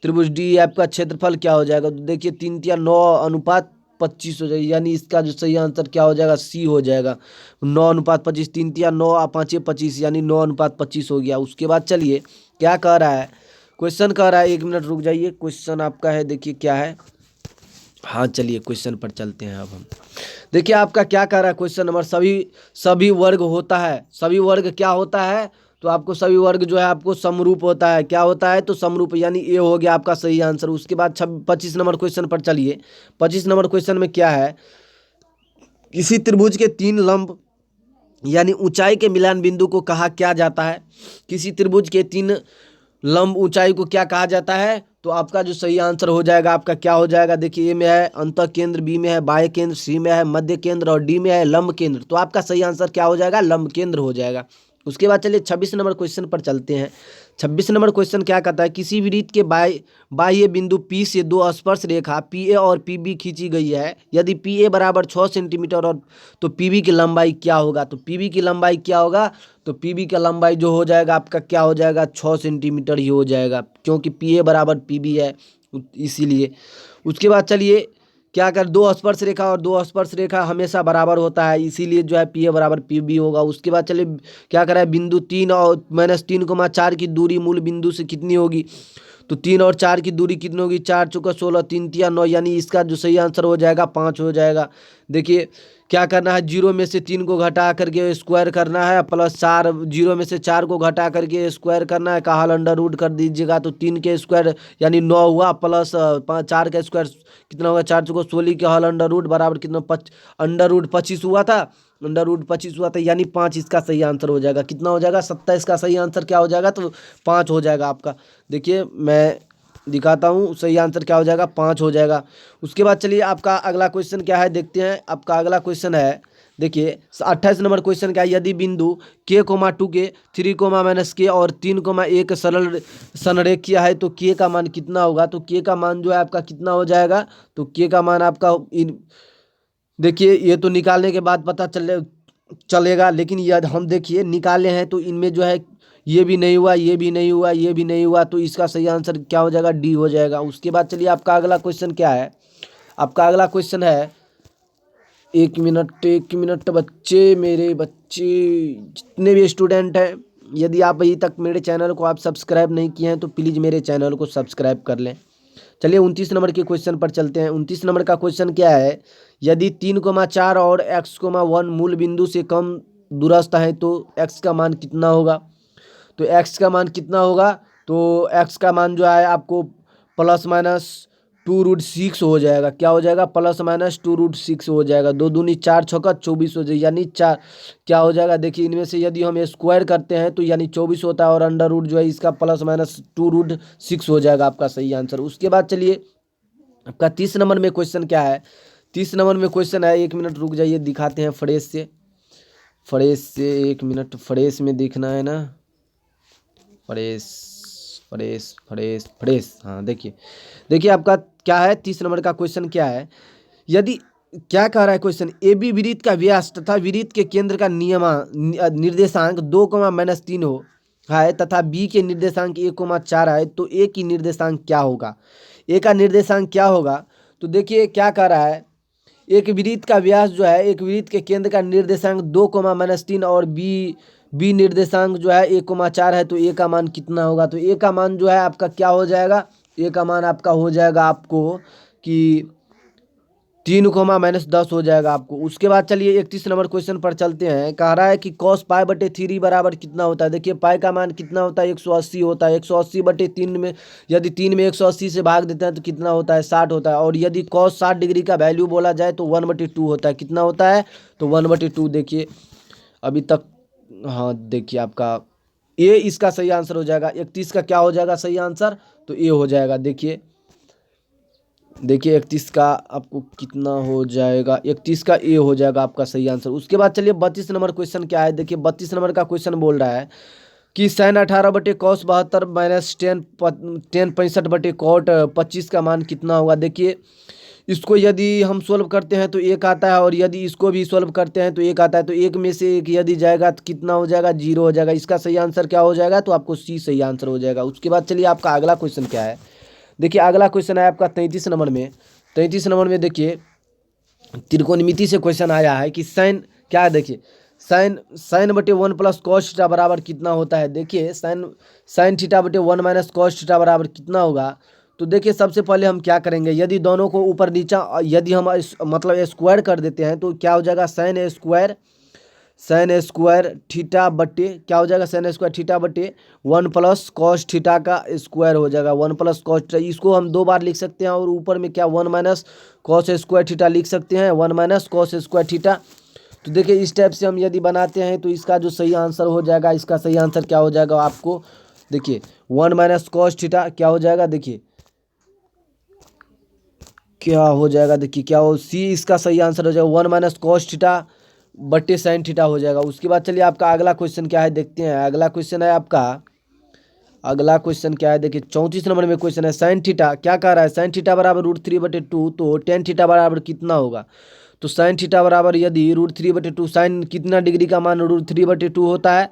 त्रिभुज डी एफ का क्षेत्रफल क्या हो जाएगा। तो देखिए 3:9:25 हो जाएगा, यानी इसका जो सही आंसर क्या हो जाएगा, सी हो जाएगा, 9:25, 3:9 = 25 यानी 9:25 हो गया। उसके बाद चलिए क्या कह रहा है, क्वेश्चन कह रहा है, 1 मिनट रुक जाइए, क्वेश्चन आपका है देखिए क्या है। हाँ चलिए क्वेश्चन पर चलते हैं अब हम। देखिए आपका क्या कह रहा है क्वेश्चन नंबर, सभी वर्ग होता है, सभी वर्ग क्या होता है, तो आपको सभी वर्ग जो है आपको समरूप होता है। क्या होता है, तो समरूप, यानी ए हो गया आपका सही आंसर। उसके बाद 25 नंबर क्वेश्चन पर चलिए। 25 नंबर क्वेश्चन में क्या है, किसी त्रिभुज के 3 लंब यानी ऊंचाई के मिलान बिंदु को कहा क्या जाता है। किसी त्रिभुज के 3 लंब ऊंचाई को क्या कहा जाता है। तो आपका जो सही आंसर हो जाएगा आपका क्या हो जाएगा, देखिए ए में है अंतः केंद्र, बी में है बाह्य केंद्र, सी में है मध्य केंद्र और डी में है लंब केंद्र। तो आपका सही आंसर क्या हो जाएगा, लंब केंद्र हो जाएगा। उसके बाद चलिए 26 नंबर क्वेश्चन पर चलते हैं। 26 नंबर क्वेश्चन क्या कहता है, किसी भी वृत्त के बाह्य बिंदु P से दो स्पर्श रेखा PA और PB खींची गई है। यदि PA बराबर 6 सेंटीमीटर और तो PB की लंबाई क्या होगा। तो PB की लंबाई क्या होगा, तो PB का लंबाई जो हो जाएगा आपका क्या हो जाएगा, 6 सेंटीमीटर ही हो जाएगा, क्योंकि PA बराबर PB है इसीलिए। उसके बाद चलिए क्या कर, दो स्पर्श रेखा और दो स्पर्श रेखा हमेशा बराबर होता है, इसीलिए जो है PA बराबर PB होगा। उसके बाद चलिए क्या करा है, बिंदु 3 और -3,4 की दूरी मूल बिंदु से कितनी होगी। तो 3 और 4 की दूरी कितनी होगी, 4 चौका 16, 3 तिया 9, यानी इसका जो सही आंसर हो जाएगा 5 हो जाएगा। देखिए क्या करना है, 0 में से 3 को घटा करके स्क्वायर करना है, प्लस 4, 0 में से 4 को घटा करके स्क्वायर करना है, कहा अंडर रूट कर दीजिएगा। तो 3 के स्क्वायर यानी 9 हुआ, प्लस 4 का स्क्वायर कितना होगा, 4 चौको 16 के हल अंडर रूट बराबर कितना, अंडर रूट 25 हुआ था, अंडर रूट 25 हुआ था, यानी 5 इसका सही आंसर हो जाएगा। कितना हो जाएगा, 27 का सही आंसर क्या हो जाएगा, तो 5 हो जाएगा आपका। देखिए मैं दिखाता हूँ, सही आंसर क्या हो जाएगा, 5 हो जाएगा। उसके बाद चलिए आपका अगला क्वेश्चन क्या है देखते हैं। आपका अगला क्वेश्चन है, देखिए 28 नंबर क्वेश्चन क्या है, यदि बिंदु K, 2 के 3, -K और 3, 1 सरल संरेखीय है तो K का मान कितना होगा। तो K का मान जो है आपका कितना हो जाएगा, तो K का मान आपका देखिए ये तो निकालने के बाद पता चलेगा, लेकिन यदि हम देखिए निकाले हैं तो इनमें जो है ये भी नहीं हुआ, ये भी नहीं हुआ, ये भी नहीं हुआ, तो इसका सही आंसर क्या हो जाएगा, डी हो जाएगा। उसके बाद चलिए आपका अगला क्वेश्चन क्या है, आपका अगला क्वेश्चन है, 1 मिनट बच्चे, मेरे बच्चे जितने भी स्टूडेंट हैं, यदि आप अभी तक मेरे चैनल को आप सब्सक्राइब नहीं किए हैं तो प्लीज़ मेरे चैनल को सब्सक्राइब कर लें। चलिए 29 नंबर के क्वेश्चन पर चलते हैं। 29 नंबर का क्वेश्चन क्या है, यदि 3, 4 और x, 1 मूल बिंदु से कम दूरस्थ है तो x का मान कितना होगा। तो x का मान कितना होगा, तो x का मान जो है आपको +-2√6 हो जाएगा। क्या हो जाएगा, +-2√6 हो जाएगा। 2 दूनी 4 छक्का 24 हो जाएगा, यानी 4 क्या हो जाएगा, देखिए इनमें से यदि हम स्क्वायर करते हैं तो यानी 24 होता है, और अंडर रूट जो है इसका +-2√6 हो जाएगा आपका सही आंसर। उसके बाद चलिए आपका 30 नंबर में क्वेश्चन क्या है, 30 नंबर में क्वेश्चन है, 1 मिनट रुक जाइए दिखाते हैं फ्रेश से, 1 मिनट फ्रेश में देखना है ना, फ्रेश हाँ। देखिए आपका क्या है, 30 नंबर का क्वेश्चन क्या है, यदि क्या कह रहा है क्वेश्चन, ए बी वृत्त का व्यास तथा वृत्त के केंद्र का निर्देशांक 2, -3 हो है तथा बी के निर्देशांक 1, 4 है, तो ए की निर्देशांक क्या होगा। ए का निर्देशांक क्या होगा, तो देखिए क्या कह रहा है, एक वृत्त का व्यास जो है, एक वृत्त के केंद्र का निर्देशांक 2, -3 और बी निर्देशांक जो है 1, 4 है, तो ए का मान कितना होगा। तो ए का मान जो है आपका क्या हो जाएगा, ए का मान आपका हो जाएगा आपको कि 3, -10 हो जाएगा आपको। उसके बाद चलिए 31 नंबर क्वेश्चन पर चलते हैं। कह रहा है कि cos π/3 बराबर कितना होता है। देखिए पाई का मान कितना होता है, 180 होता है। 180/3 में यदि 3 में 180 से भाग देते हैं तो कितना होता है, 60 होता है। और यदि cos 60 डिग्री का वैल्यू बोला जाए तो 1/2 होता है। कितना होता है, तो 1/2। देखिए अभी तक, हाँ देखिए आपका ए इसका सही आंसर हो जाएगा। 31 का क्या हो जाएगा सही आंसर, तो ए हो जाएगा। देखिए 31 का आपको कितना हो जाएगा, 31 का ए हो जाएगा आपका सही आंसर। उसके बाद चलिए 32 नंबर क्वेश्चन क्या है। देखिए 32 नंबर का क्वेश्चन बोल रहा है कि sin18/cos 72 -tan 65/cot 25 का मान कितना होगा। देखिए इसको यदि हम सोल्व करते हैं तो 1 आता है, और यदि इसको भी सोल्व करते हैं तो 1 आता है। तो 1 में से 1 यदि जाएगा तो कितना हो जाएगा, 0 हो जाएगा। इसका सही आंसर क्या हो जाएगा, तो आपको सी सही आंसर हो जाएगा। उसके बाद चलिए आपका अगला क्वेश्चन क्या है। देखिए अगला क्वेश्चन है आपका 33 नंबर में। 33 नंबर में देखिए त्रिकोणमिति से क्वेश्चन आया है कि साइन क्या है। देखिए sin/1 + cos थीटा बराबर कितना होता है। देखिए sin θ/1 - cos थीटा बराबर कितना होगा। तो देखिए सबसे पहले हम क्या करेंगे, यदि दोनों को ऊपर नीचा यदि हम मतलब स्क्वायर कर देते हैं तो क्या हो जाएगा, sin² थीटा बटे क्या हो जाएगा, sin² थीटा बटे 1 + cos थीटा का स्क्वायर हो जाएगा। 1 + cos थीटा, इसको हम 2 बार लिख सकते हैं, और ऊपर में क्या 1 - cos² थीटा लिख सकते हैं, 1 - cos² थीटा। तो देखिए इस टाइप से हम यदि बनाते हैं तो इसका जो सही आंसर हो जाएगा, इसका सही आंसर क्या हो जाएगा आपको, देखिए 1 - cos थीटा क्या हो जाएगा, देखिए क्या हो जाएगा, देखिए क्या हो, सी इसका सही आंसर हो जाएगा। 1 - cos थीटा बट्टे साइन थीटा हो जाएगा। उसके बाद चलिए आपका अगला क्वेश्चन क्या है देखते हैं। अगला क्वेश्चन है आपका, अगला क्वेश्चन क्या है देखिए 34 नंबर में क्वेश्चन है साइन थीटा। क्या कह रहा है, साइन थीटा बराबर √3/2, तो टेन थीटा बराबर कितना होगा। तो साइन थीटा बराबर यदि √3/2, साइन कितना डिग्री का मान √3/2 होता है,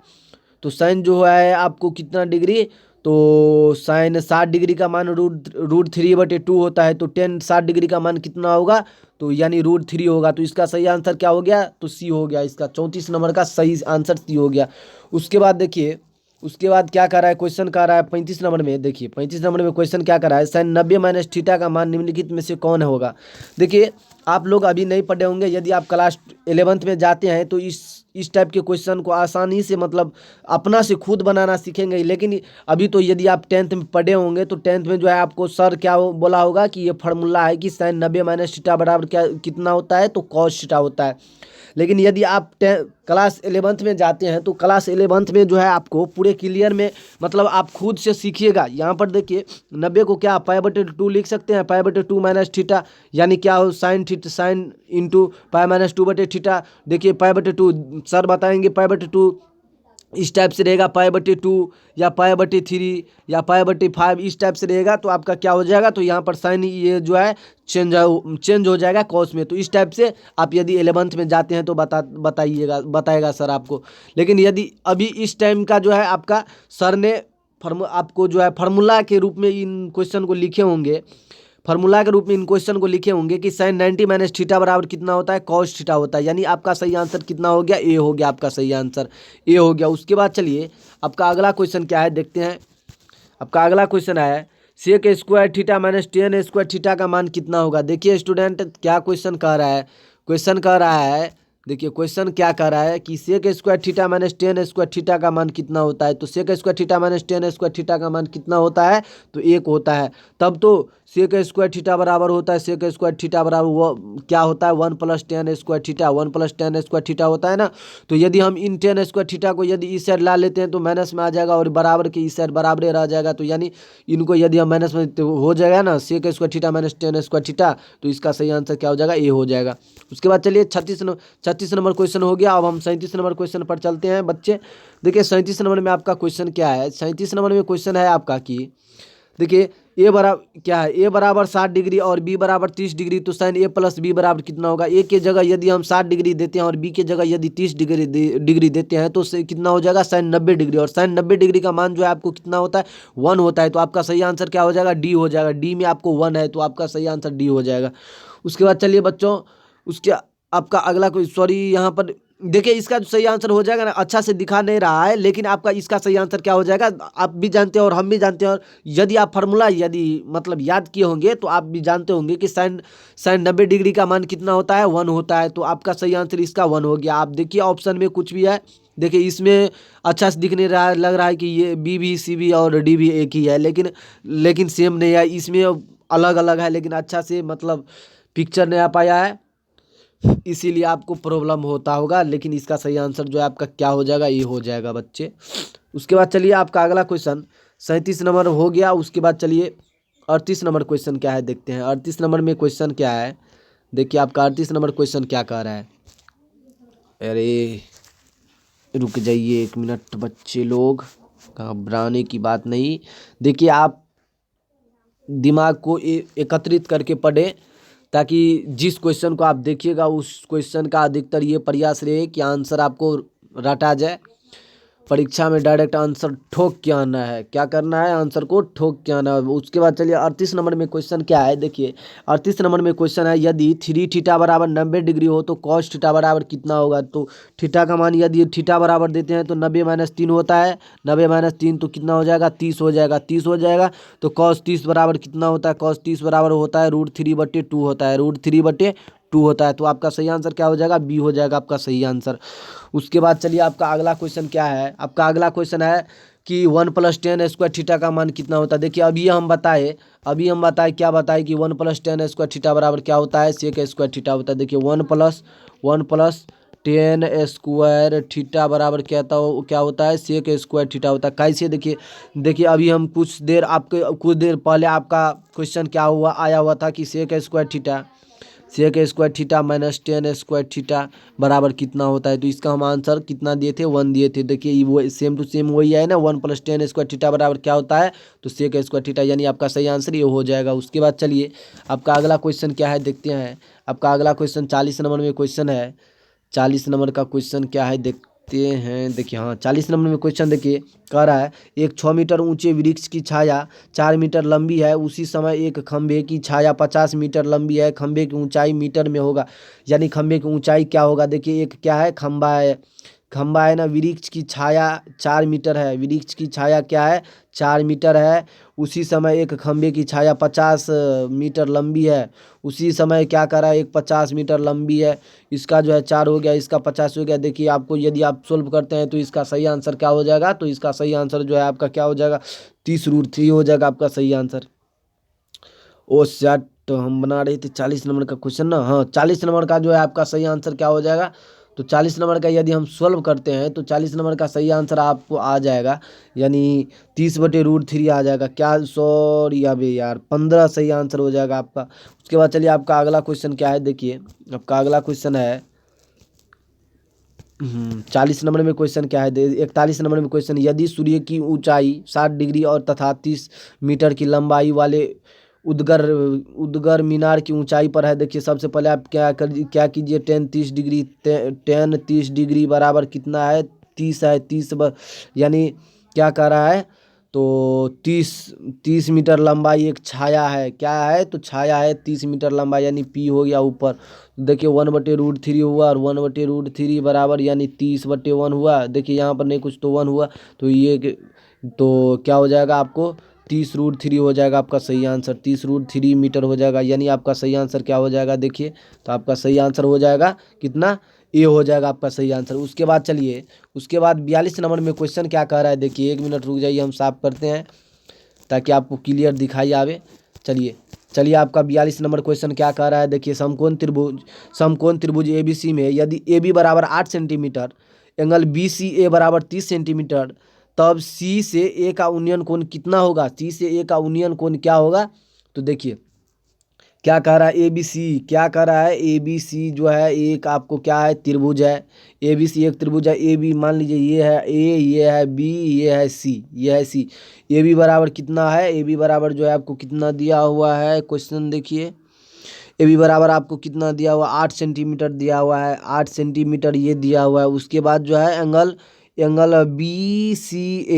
तो साइन जो है आपको कितना डिग्री, तो साइन 60 डिग्री का मान √3/2 होता है। तो टेन 60 डिग्री का मान कितना होगा, तो यानी √3 होगा। तो इसका सही आंसर क्या हो गया, तो सी हो गया। इसका 34 नंबर का सही आंसर सी हो गया। उसके बाद देखिए, उसके बाद क्या कर रहा है क्वेश्चन, कर रहा है 35 नंबर में। देखिए 35 नंबर में क्वेश्चन क्या कर रहा है, साइन 90 - थीटा का मान निम्नलिखित में से कौन होगा। देखिए आप लोग अभी नहीं पढ़े होंगे, यदि आप क्लास 11th में जाते हैं तो इस टाइप के क्वेश्चन को आसानी से मतलब अपना से खुद बनाना सीखेंगे। लेकिन अभी तो यदि आप 10th में पढ़े होंगे तो 10th में जो है आपको सर क्या बोला होगा कि ये फार्मूला है कि साइन 90 - थीटा बराबर क्या कितना होता है, तो कॉस थीटा होता है। लेकिन यदि आप क्लास 11th में जाते हैं तो क्लास 11th में जो है आपको पूरे क्लियर में मतलब आप खुद से सीखिएगा। यहाँ पर देखिए 90 को क्या π/2 लिख सकते हैं, π/2 - थीटा, यानी क्या हो साइन थीटा, साइन इंटू π - 2/थीटा। देखिए π/2 सर बताएंगे, π/2 इस टाइप से रहेगा, π/2 या π/3 या π/5 इस टाइप से रहेगा। तो आपका क्या हो जाएगा, तो यहाँ पर साइन ये जो है चेंज हो जाएगा कॉस में। तो इस टाइप से आप यदि 11th में जाते हैं तो बताइएगा सर आपको। लेकिन यदि अभी इस टाइम का जो है आपका सर ने आपको जो है फार्मूला के रूप में इन क्वेश्चन को लिखे होंगे, फार्मूला के रूप में इन क्वेश्चन को लिखे होंगे कि साइन 90 - थीटा बराबर कितना होता है, कॉस थीटा होता है। यानी आपका सही आंसर कितना हो गया, ए हो गया। आपका सही आंसर ए हो गया। उसके बाद चलिए आपका अगला क्वेश्चन क्या है देखते हैं। आपका अगला क्वेश्चन है sec square theta - tan square theta का मान कितना होगा। देखिए स्टूडेंट क्या क्वेश्चन कह रहा है, क्वेश्चन कह रहा है, देखिए क्वेश्चन क्या कह रहा है कि sec square theta - tan square theta का मान कितना होता है। तो sec square theta - tan square theta का मान कितना होता है, तो 1 होता है। तब तो सेक स्क्वायर थीटा बराबर होता है, सेक स्क्वायर थीटा बराबर वो क्या होता है 1 + tan square theta, 1 + tan square theta होता है ना। तो यदि हम इन 10 स्क्वायर थीटा को यदि इस साइड ला लेते हैं तो माइनस में आ जाएगा और बराबर के इस साइड बराबर रह जाएगा। तो यानी इनको यदि हम माइनस में तो हो जाएगा ना, sec square theta - tan square theta. तो इसका सही आंसर क्या हो जाएगा, ए हो जाएगा। उसके बाद चलिए 36 नंबर क्वेश्चन हो गया। अब हम 37 नंबर क्वेश्चन पर चलते हैं बच्चे। देखिए 37 नंबर में आपका क्वेश्चन क्या है, 37 नंबर में क्वेश्चन है आपका कि देखिए ए बराबर क्या है, ए बराबर 60 डिग्री और बी बराबर 30 डिग्री। तो साइन ए प्लस बी बराबर कितना होगा। ए के जगह यदि हम 60 डिग्री देते हैं और बी के जगह यदि 30 डिग्री देते हैं तो कितना हो जाएगा, साइन 90 डिग्री। और साइन 90 डिग्री का मान जो है आपको कितना होता है, 1 होता है। तो आपका सही आंसर क्या हो जाएगा, डी हो जाएगा। डी में आपको 1 है तो आपका सही आंसर डी हो जाएगा। उसके बाद चलिए बच्चों, उसके आपका अगला कोई सॉरी यहाँ पर देखिए इसका जो सही आंसर हो जाएगा ना, अच्छा से दिखा नहीं रहा है लेकिन आपका इसका सही आंसर क्या हो जाएगा, आप भी जानते हैं और हम भी जानते हैं। और यदि आप फार्मूला यदि मतलब याद किए होंगे तो आप भी जानते होंगे कि साइन 90 डिग्री का मान कितना होता है, 1 होता है। तो आपका सही आंसर इसका 1 हो गया। आप देखिए ऑप्शन में कुछ भी है, देखिए इसमें अच्छा से दिखने रहा लग रहा है कि ये बी भी सी भी और डी भी एक ही है, लेकिन सेम नहीं है, इसमें अलग अलग है। लेकिन अच्छा से मतलब पिक्चर नहीं आ पाया है, इसीलिए आपको प्रॉब्लम होता होगा। लेकिन इसका सही आंसर जो है आपका क्या हो जाएगा, ये हो जाएगा बच्चे। उसके बाद चलिए आपका अगला क्वेश्चन 37 नंबर हो गया। उसके बाद चलिए 38 नंबर क्वेश्चन क्या है देखते हैं। 38 नंबर में क्वेश्चन क्या है, देखिए आपका 38 नंबर क्वेश्चन क्या कह रहा है। अरे रुक जाइए 1 मिनट बच्चे लोग, घबराने की बात नहीं। देखिए आप दिमाग को एकत्रित करके पढ़े ताकि जिस क्वेश्चन को आप देखिएगा उस क्वेश्चन का अधिकतर ये प्रयास रहे कि आंसर आपको रटा जाए। परीक्षा में डायरेक्ट आंसर ठोक के आना है, क्या करना है, आंसर को ठोक के आना है। उसके बाद चलिए 38 नंबर में क्वेश्चन क्या है देखिए। 38 नंबर में क्वेश्चन है यदि 3 थीटा बराबर 90 डिग्री हो तो कॉस थीटा बराबर कितना होगा। तो थीटा का मान यदि थीटा बराबर देते हैं तो 90 - 3 होता है, 90 - 3 तो कितना हो जाएगा, 30 हो जाएगा, 30 हो जाएगा। तो कॉस 30 बराबर कितना होता है, कॉस 30 बराबर होता है √3/2 होता है, √3/2 होता है। तो आपका सही आंसर क्या हो जाएगा, बी हो जाएगा आपका सही आंसर। उसके बाद चलिए आपका अगला क्वेश्चन क्या है। आपका अगला क्वेश्चन है कि 1 + टेन स्क्वायर थीटा का मान कितना होता है। देखिए अभी हम बताए क्या बताए कि 1 + टेन स्क्वायर थीटा बराबर क्या होता है, सेक स्क्वायर थीटा होता है। देखिए 1 + टेन स्क्वायर थीटा बराबर क्या होता है, सेक स्क्वायर थीटा होता है। कैसे देखिए अभी हम कुछ देर पहले आपका क्वेश्चन क्या आया हुआ था कि sec square theta sec square theta minus tan square theta बराबर कितना होता है। तो इसका हम आंसर कितना दिए थे, 1 दिए थे। देखिए वो सेम टू सेम वही है ना, 1 + टेन स्क्वायर थीटा बराबर क्या होता है, तो सेक स्क्वायर थीटा, यानी आपका सही आंसर ये हो जाएगा। उसके बाद चलिए आपका अगला क्वेश्चन क्या है देखते हैं। आपका अगला क्वेश्चन 40 नंबर में क्वेश्चन है। 40 नंबर का क्वेश्चन क्या है देखते हैं। देखिए हाँ, 40 नंबर में क्वेश्चन देखिए कह रहा है, एक 6 मीटर ऊंचे वृक्ष की छाया 4 मीटर लंबी है, उसी समय एक खंभे की छाया 50 मीटर लंबी है, खंभे की ऊंचाई मीटर में होगा, यानी खंभे की ऊंचाई क्या होगा। देखिए एक क्या है, खंभा है, खंभा है ना, वृक्ष की छाया 4 मीटर है, वृक्ष की छाया क्या है, 4 मीटर है, उसी समय एक खंभे की छाया 50 मीटर लंबी है, उसी समय क्या कर रहा है, एक 50 मीटर लंबी है, इसका जो है 4 हो गया, इसका 50 हो गया। देखिए आपको यदि आप सोल्व करते हैं तो इसका सही आंसर क्या हो जाएगा, तो इसका सही आंसर जो है आपका क्या हो जाएगा, 30√3 हो जाएगा आपका सही आंसर। ओ सेट, तो हम बना रहे थे 40 नंबर का क्वेश्चन ना, हाँ 40 नंबर का जो है आपका सही आंसर क्या हो जाएगा, तो 40 नंबर का यदि हम सॉल्व करते हैं तो 40 नंबर का सही आंसर आपको आ जाएगा, यानी 30/√3 आ जाएगा। क्या सॉरी अबे यार, 15 सही आंसर हो जाएगा आपका। उसके बाद चलिए आपका अगला क्वेश्चन क्या है देखिए, आपका अगला क्वेश्चन है 40 नंबर में क्वेश्चन क्या है, 41 नंबर में क्वेश्चन, यदि सूर्य की ऊंचाई 60 डिग्री और तथा 30 मीटर की लंबाई वाले उद्गर उद्गर मीनार की ऊंचाई पर है। देखिए सबसे पहले आप क्या कीजिए, 10 30 डिग्री बराबर कितना है, 30 है, 30 यानी क्या कर रहा है, तो 30 मीटर लंबाई एक छाया है, क्या है, तो छाया है 30 मीटर लंबाई, यानी पी हो गया ऊपर। देखिए 1/√3 हुआ, और 1/√3 बराबर यानी 30/1 हुआ। देखिए यहाँ पर नहीं कुछ तो 1 हुआ, तो ये तो क्या हो जाएगा आपको, 30√3 हो जाएगा आपका सही आंसर, 30√3 मीटर हो जाएगा, यानी आपका सही आंसर क्या हो जाएगा देखिए, तो आपका सही आंसर हो जाएगा कितना, ए हो जाएगा आपका सही आंसर। उसके बाद चलिए, उसके बाद 42 नंबर में क्वेश्चन क्या कह रहा है देखिए, 1 मिनट रुक जाइए, हम साफ करते हैं ताकि आपको क्लियर दिखाई आवे। चलिए चलिए आपका 42 नंबर क्वेश्चन क्या कह रहा है देखिए, समकोण त्रिभुज ABC में यदि AB बराबर 8 सेंटीमीटर, एंगल BCA बराबर 30 सेंटीमीटर, तब C से A का यूनियन कोण कितना होगा, C से A का यूनियन कोण क्या होगा। तो देखिए क्या कह रहा है, ABC क्या कह रहा है, ABC जो है एक आपको क्या है, त्रिभुज है, ABC एक त्रिभुज है, AB मान लीजिए ये है A, ये है B, ये है C, ये है C। AB बराबर कितना है, AB बराबर जो है आपको कितना दिया हुआ है, क्वेश्चन देखिए, AB बराबर आपको कितना दिया हुआ, 8 सेंटीमीटर दिया हुआ है, 8 सेंटीमीटर ये दिया हुआ है। उसके बाद जो है एंगल एंगल BCA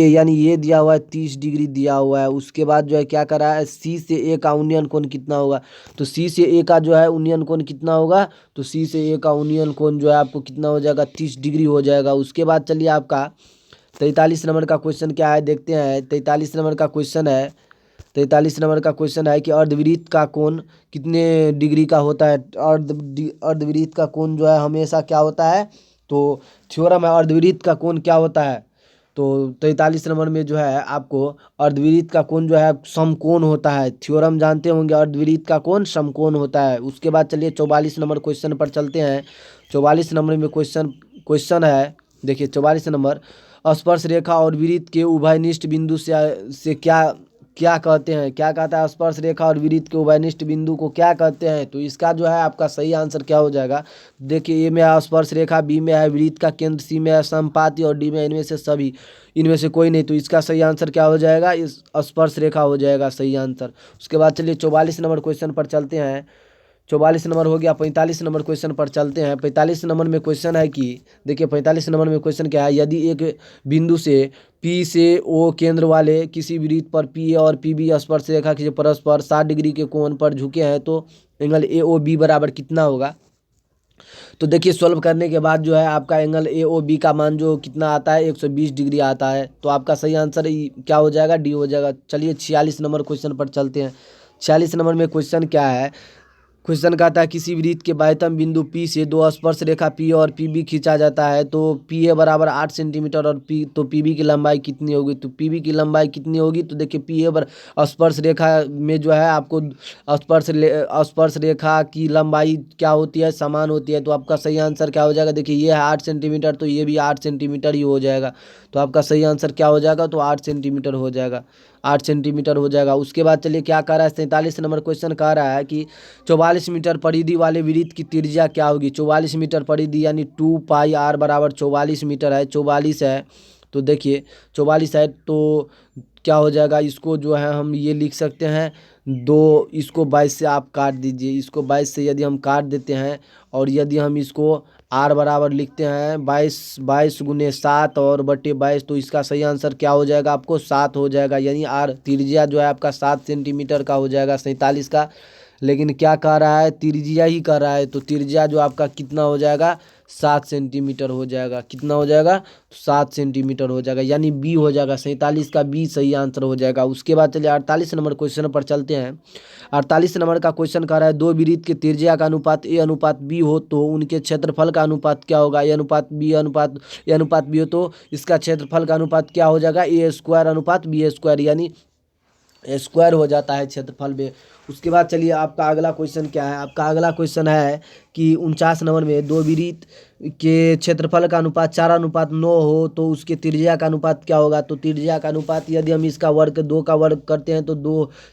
यानी ये दिया हुआ है 30 डिग्री दिया हुआ है। उसके बाद जो है क्या करा है, C से A का यूनियन कोण कितना होगा, तो C से A का जो है यूनियन कोण कितना होगा, तो C से A का यूनियन कोण जो है आपको कितना हो जाएगा, 30 डिग्री हो जाएगा। उसके बाद चलिए आपका 43 नंबर का क्वेश्चन क्या है देखते हैं। 43 नंबर का क्वेश्चन है, 43 नंबर का क्वेश्चन है कि अर्धवृत्त का कोण कितने डिग्री का होता है। अर्धवृत्त का कोण जो है हमेशा क्या होता है, तो थ्योरम है अर्धवृत्त का कोण क्या होता है, तो 43 नंबर में जो है आपको अर्धवृत्त का कोण जो है समकोण होता है, थ्योरम जानते होंगे, अर्धवृत्त का कोण समकोण होता है। उसके बाद चलिए 44 नंबर क्वेश्चन पर चलते हैं। 44 नंबर में क्वेश्चन है देखिए, 44 नंबर, स्पर्श रेखा और वृत्त के उभयनिष्ठ बिंदु से क्या क्या कहते हैं, क्या कहता है, स्पर्श रेखा और वृत्त के उभयनिष्ठ बिंदु को क्या कहते हैं। तो इसका जो है आपका सही आंसर क्या हो जाएगा, देखिए ए में है स्पर्श रेखा, बी में है वृत्त का केंद्र, सी में है समपाती, और डी में इनमें से सभी, इनमें से कोई नहीं। तो इसका सही आंसर क्या हो जाएगा, इस स्पर्श रेखा हो जाएगा सही आंसर। उसके बाद चलिए 44 नंबर क्वेश्चन पर चलते हैं। 44 नंबर हो गया, 45 नंबर क्वेश्चन पर चलते हैं। 45 नंबर में क्वेश्चन है कि देखिए 45 नंबर में क्वेश्चन क्या है, यदि एक बिंदु से P से O केंद्र वाले किसी वृत्त पर PA और PB स्पर्श रेखा के परस्पर 60 डिग्री के कोण पर झुके हैं, तो एंगल AOB बराबर कितना होगा। तो देखिए सॉल्व करने के बाद जो है आपका एंगल AOB का मान जो कितना आता है, 120 डिग्री आता है। तो आपका सही आंसर क्या हो जाएगा, डी हो जाएगा। चलिए 46 नंबर क्वेश्चन पर चलते हैं। 46 नंबर में क्वेश्चन क्या है, क्वेश्चन कहता है किसी वृत्त के बाह्यतम बिंदु P से दो स्पर्श रेखा P और PB खींचा जाता है, तो PA बराबर 8 सेंटीमीटर और PB की लंबाई कितनी होगी। तो PB की लंबाई कितनी होगी, तो देखिए स्पर्श रेखा में जो है आपको स्पर्श रेखा की लंबाई क्या होती है, समान होती है। तो आपका सही आंसर क्या हो जाएगा, देखिए ये है 8 सेंटीमीटर, तो ये भी 8 सेंटीमीटर ही हो जाएगा। तो आपका सही आंसर क्या हो जाएगा, तो 8 सेंटीमीटर हो जाएगा। 8 सेंटीमीटर हो जाएगा। उसके बाद चलिए क्या कह रहा है, 47 नंबर क्वेश्चन कह रहा है कि 44 मीटर परिधि वाले वृत्त की त्रिज्या क्या होगी। 44 मीटर परिधि यानी 2 पाई आर बराबर 44 मीटर है, 44 है। तो देखिए 44 है तो क्या हो जाएगा, इसको जो है हम ये लिख सकते हैं दो, इसको 22 से आप काट दीजिए। इसको 22 से यदि हम काट देते हैं और यदि हम इसको आर बराबर लिखते हैं 22 गुने 7 और बटे 22, तो इसका सही आंसर क्या हो जाएगा, आपको 7 हो जाएगा। यानी आर त्रिज्या जो है आपका 7 सेंटीमीटर का हो जाएगा 47 का। लेकिन क्या कह रहा है, त्रिज्या ही कह रहा है, तो त्रिज्या जो आपका कितना हो जाएगा, 7 सेंटीमीटर हो जाएगा। कितना हो जाएगा, 7 सेंटीमीटर हो जाएगा, यानी बी हो जाएगा। 47 का बी सही आंसर हो जाएगा। उसके बाद चलिए 48 नंबर क्वेश्चन पर चलते हैं। 48 नंबर का क्वेश्चन कह रहा है दो वृत्त के त्रिज्या का अनुपात ए अनुपात बी हो तो उनके क्षेत्रफल का अनुपात क्या होगा। ए अनुपात बी हो तो इसका क्षेत्रफल का अनुपात क्या हो जाएगा, ए स्क्वायर अनुपात बी स्क्वायर, यानी स्क्वायर हो जाता है क्षेत्रफल में। उसके बाद चलिए आपका अगला क्वेश्चन क्या है, आपका अगला क्वेश्चन है कि 49 नंबर में दो वृत्त के क्षेत्रफल का अनुपात 4:9 हो तो उसके त्रिज्या का अनुपात क्या होगा। तो त्रिज्या का अनुपात यदि हम इसका वर्ग 2 का वर्ग करते हैं तो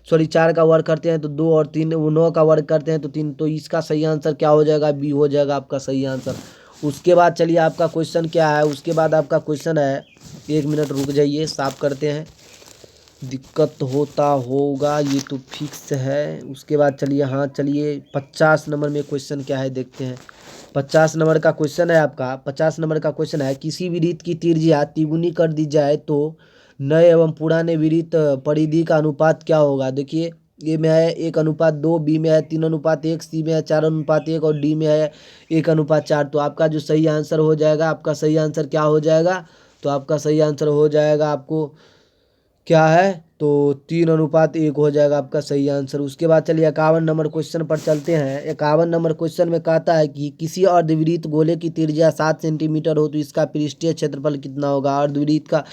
4 का वर्ग करते हैं तो 2 और 3 9 का वर्ग करते हैं तो 3, तो इसका सही आंसर क्या हो जाएगा, बी हो जाएगा आपका सही आंसर। उसके बाद चलिए आपका क्वेश्चन क्या है, उसके बाद आपका क्वेश्चन है, 1 मिनट रुक जाइए साफ करते हैं, दिक्कत होता होगा ये तो फिक्स है। उसके बाद चलिए, हाँ चलिए 50 नंबर में क्वेश्चन क्या है देखते हैं। 50 नंबर का क्वेश्चन है आपका, 50 नंबर का क्वेश्चन है किसी वृत्त की त्रिज्या तिगुनी कर दी जाए तो नए एवं पुराने वृत्त परिधि का अनुपात क्या होगा। देखिए ए में है 1:2, बी में है 3:1, सी में है 4:1 और डी में है 1:4। तो आपका जो सही आंसर हो जाएगा, आपका सही आंसर क्या हो जाएगा, तो आपका सही आंसर हो जाएगा आपको क्या है, तो 3:1 हो जाएगा आपका सही आंसर। उसके बाद चलिए 51 नंबर क्वेश्चन पर चलते हैं। 51 नंबर क्वेश्चन में कहता है कि किसी अर्धवृत्त गोले की त्रिज्या 7 सेंटीमीटर हो तो इसका पृष्ठीय क्षेत्रफल कितना होगा। अर्धवृत्त का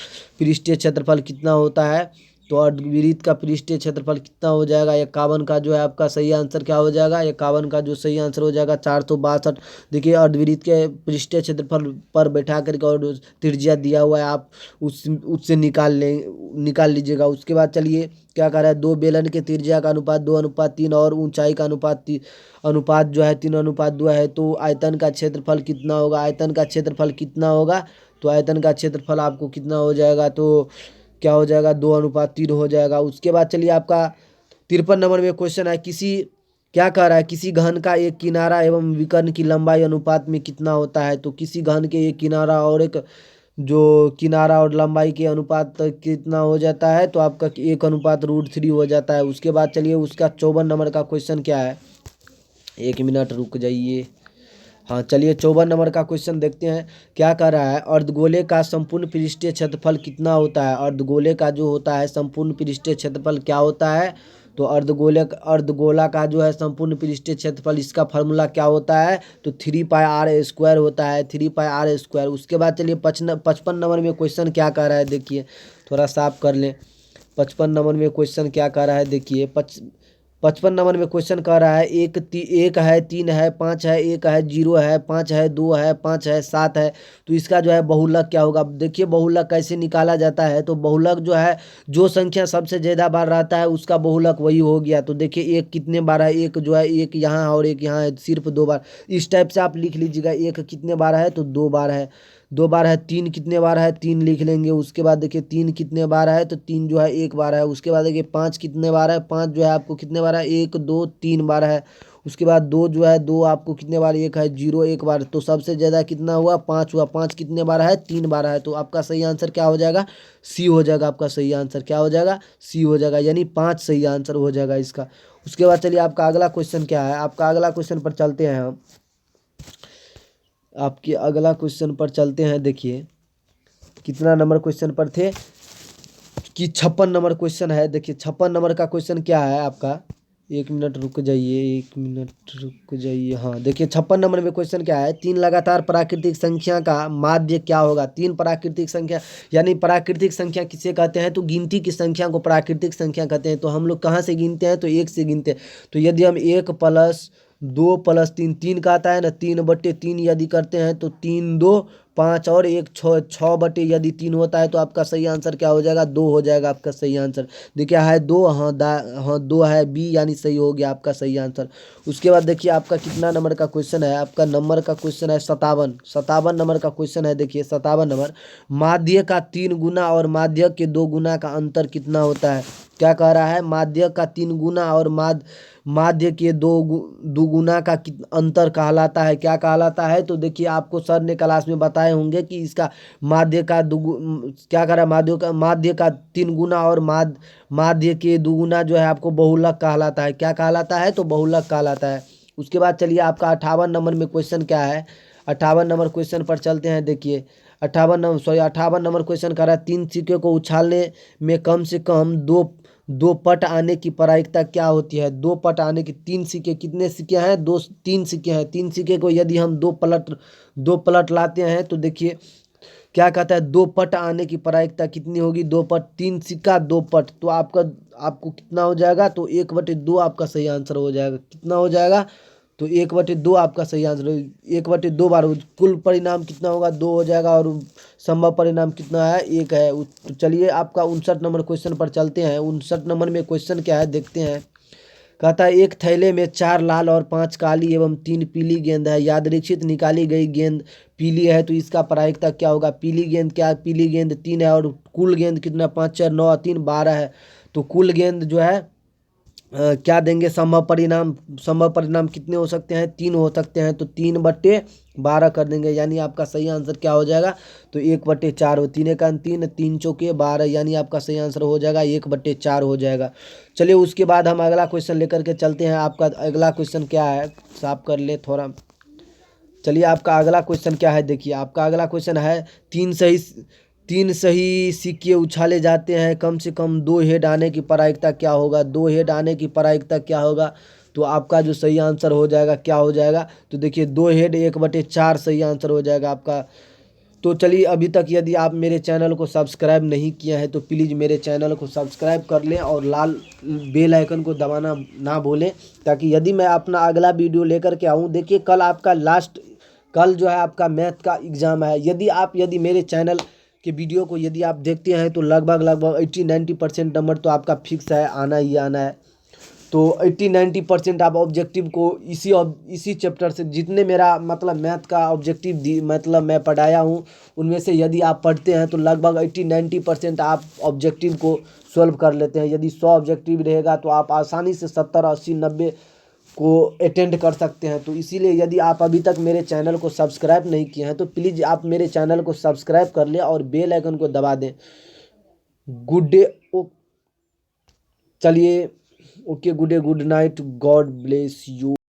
पृष्ठीय क्षेत्रफल कितना होता है, तो अर्धवृत्त का पृष्ठीय क्षेत्रफल कितना हो जाएगा। 51 का जो है आपका सही आंसर क्या हो जाएगा, 51 का जो सही आंसर हो जाएगा 462। देखिए अर्धवृत्त के पृष्ठीय क्षेत्रफल पर बैठा करके और त्रिज्या दिया हुआ है, आप उससे निकाल लीजिएगा। उसके बाद चलिए क्या कर रहा है, दो बेलन के त्रिज्या का अनुपात 2:3 और ऊंचाई का अनुपात जो है 3:2 है तो आयतन का क्षेत्रफल कितना होगा। आयतन का क्षेत्रफल कितना होगा, तो आयतन का क्षेत्रफल आपको कितना हो जाएगा, तो क्या हो जाएगा 2:3 हो जाएगा। उसके बाद चलिए आपका 53 नंबर में क्वेश्चन है, क्या कह रहा है किसी घन का एक किनारा एवं विकर्ण की लंबाई अनुपात में कितना होता है। तो किसी घन के एक किनारा और एक जो किनारा और लंबाई के अनुपात कितना हो जाता है, तो आपका 1:3 हो जाता है। उसके बाद चलिए उसका 54 नंबर का क्वेश्चन क्या है, 1 मिनट रुक जाइए, हाँ चलिए 54 नंबर का क्वेश्चन देखते हैं। क्या कह रहा है, अर्धगोले का संपूर्ण पृष्ठीय क्षेत्रफल कितना होता है। अर्धगोले का जो होता है संपूर्ण पृष्ठीय क्षेत्रफल क्या होता है, तो अर्धगोला का जो है संपूर्ण पृष्ठीय क्षेत्रफल, इसका फार्मूला क्या होता है, तो 3πr² होता है, 3πr²। उसके बाद चलिए 55 नंबर में क्वेश्चन क्या कह रहा है, देखिए थोड़ा साफ कर लें। 55 नंबर में क्वेश्चन क्या कह रहा है, देखिए 55 नंबर में क्वेश्चन कह रहा है एक है, 3 है, 5 है, 1 है, 0 है, 5 है, 2 है, 5 है, 7 है, तो इसका जो है बहुलक क्या होगा। देखिए बहुलक कैसे निकाला जाता है, तो बहुलक जो है जो संख्या सबसे ज़्यादा बार रहता है उसका बहुलक वही हो गया। तो देखिए एक कितने बार है, एक जो है एक यहाँ और एक यहाँ है, सिर्फ 2 बार। इस टाइप से आप लिख लीजिएगा, एक कितने बार है, तो 2 बार है, 2 बार है। 3 कितने बार है, 3 लिख लेंगे। उसके बाद देखिए 3 कितने बार है, तो 3 जो है 1 बार है। उसके बाद देखिए 5 कितने बार है, 5 जो है आपको कितने बार है, 1 2 3 बार है। उसके बाद 2 जो है 2 आपको कितने बार, 1 है, 0 1 बार। तो सबसे ज़्यादा कितना हुआ, 5 हुआ। 5 कितने बार है, 3 बार है। तो आपका सही आंसर क्या हो जाएगा, सी हो जाएगा। आपका सही आंसर क्या हो जाएगा, सी हो जाएगा, यानी 5 सही आंसर हो जाएगा इसका। उसके बाद चलिए आपका अगला क्वेश्चन क्या है, आपका अगला क्वेश्चन पर चलते हैं हम। आपके अगला क्वेश्चन पर चलते हैं, देखिए कितना नंबर क्वेश्चन पर थे कि 56 नंबर क्वेश्चन है। देखिए 56 नंबर का क्वेश्चन क्या है आपका, 1 मिनट रुक जाइए, 1 मिनट रुक जाइए, हाँ देखिए 56 नंबर में क्वेश्चन क्या है, 3 लगातार प्राकृतिक संख्या का माध्य क्या होगा। 3 प्राकृतिक संख्या, यानी प्राकृतिक संख्या किसे कहते हैं, तो गिनती की संख्या को प्राकृतिक संख्या कहते हैं। तो हम लोग कहाँ से गिनते हैं, तो 1 से गिनते हैं। तो यदि हम 1 + 2+3 3 का आता है ना, 3/3 यदि करते हैं तो 3 2 5 और 1 6 6/3 होता है, तो आपका सही आंसर क्या हो जाएगा, 2 हो जाएगा आपका सही आंसर। देखिए है 2, हाँ हाँ 2 है, बी यानी सही हो गया आपका सही आंसर। उसके बाद देखिए आपका कितना नंबर का क्वेश्चन है, आपका नंबर का क्वेश्चन है 57 नंबर का क्वेश्चन है। देखिए 57 नंबर, माध्य का 3 गुना और माध्य के 2 गुना का अंतर कितना होता है। क्या कह रहा है, माध्य का 3 गुना और माध्य के दुगुना का अंतर कहलाता है, क्या कहलाता है। तो देखिए आपको सर ने क्लास में बताए होंगे कि इसका माध्य का क्या कह रहा है, माध्य का 3 गुना और माध्य के दुगुना जो है आपको बहुलक कहलाता है। क्या कहलाता है, तो बहुलक कहलाता है। उसके बाद चलिए आपका 58 नंबर में क्वेश्चन क्या है, 58 नंबर क्वेश्चन पर चलते हैं। देखिए 58 नंबर क्वेश्चन कर रहा है, 3 सिक्के को उछालने में कम से कम दो पट आने की प्रायिकता क्या होती है। 2 पट आने की, 3 सिक्के, कितने सिक्के हैं, 3 सिक्के हैं। 3 सिक्के को यदि हम 2 पलट लाते हैं तो देखिए क्या कहता है, 2 पट आने की प्रायिकता कितनी होगी, 2 पट, 3 सिक्का 2 पट, तो आपको कितना हो जाएगा, तो 1/2 आपका सही आंसर हो जाएगा। कितना हो जाएगा, तो 1/2 आपका सही आंसर, 1/2 बार कुल परिणाम कितना होगा, 2 हो जाएगा, और संभव परिणाम कितना है, 1 है। तो चलिए आपका 59 नंबर क्वेश्चन पर चलते हैं। 59 नंबर में क्वेश्चन क्या है देखते हैं। कहता है एक थैले में 4 लाल और 5 काली एवं 3 पीली गेंद है, यादृच्छिक निकाली गई गेंद पीली है, तो इसका प्रायिकता क्या होगा। पीली गेंद क्या, पीली गेंद 3 है, और कुल गेंद कितना, 5 4 9 3 12 है, तो कुल गेंद जो है क्या देंगे, संभव परिणाम कितने हो सकते हैं, 3 हो सकते हैं, तो 3/12 कर देंगे, यानी आपका सही आंसर क्या हो जाएगा, तो 1/4 हो, 3 का 3, 3 चौके 12, यानी आपका सही आंसर हो जाएगा 1/4 हो जाएगा। चलिए उसके बाद हम अगला क्वेश्चन लेकर के चलते हैं। आपका अगला क्वेश्चन क्या है, साफ कर ले थोड़ा। चलिए आपका अगला क्वेश्चन क्या है, देखिए आपका अगला क्वेश्चन है, 3 सही सिक्के उछाले जाते हैं, कम से कम 2 हेड आने की प्रायिकता क्या होगा। 2 हेड आने की प्रायिकता क्या होगा, तो आपका जो सही आंसर हो जाएगा क्या हो जाएगा, तो देखिए 2 हेड 1/4 सही आंसर हो जाएगा आपका। तो चलिए अभी तक यदि आप मेरे चैनल को सब्सक्राइब नहीं किए हैं तो प्लीज़ मेरे चैनल को सब्सक्राइब कर लें और लाल बेल आइकन को दबाना ना भूलें, ताकि यदि मैं अपना अगला वीडियो लेकर के आऊँ। देखिए कल जो है आपका मैथ का एग्ज़ाम है। यदि मेरे चैनल के वीडियो को यदि आप देखते हैं तो लगभग 80-90% नंबर तो आपका फिक्स है, आना ही आना है। तो 80-90% आप ऑब्जेक्टिव को इसी चैप्टर से, जितने मेरा मतलब मैथ का ऑब्जेक्टिव मतलब मैं पढ़ाया हूँ, उनमें से यदि आप पढ़ते हैं तो लगभग 80-90% आप ऑब्जेक्टिव को सॉल्व कर लेते हैं। यदि 100 ऑब्जेक्टिव रहेगा तो आप आसानी से 70-80-90 को अटेंड कर सकते हैं। तो इसीलिए यदि आप अभी तक मेरे चैनल को सब्सक्राइब नहीं किए हैं तो प्लीज़ आप मेरे चैनल को सब्सक्राइब कर लें और बेल आइकन को दबा दें। गुड डे, चलिए, okay, good day, good night, God bless you.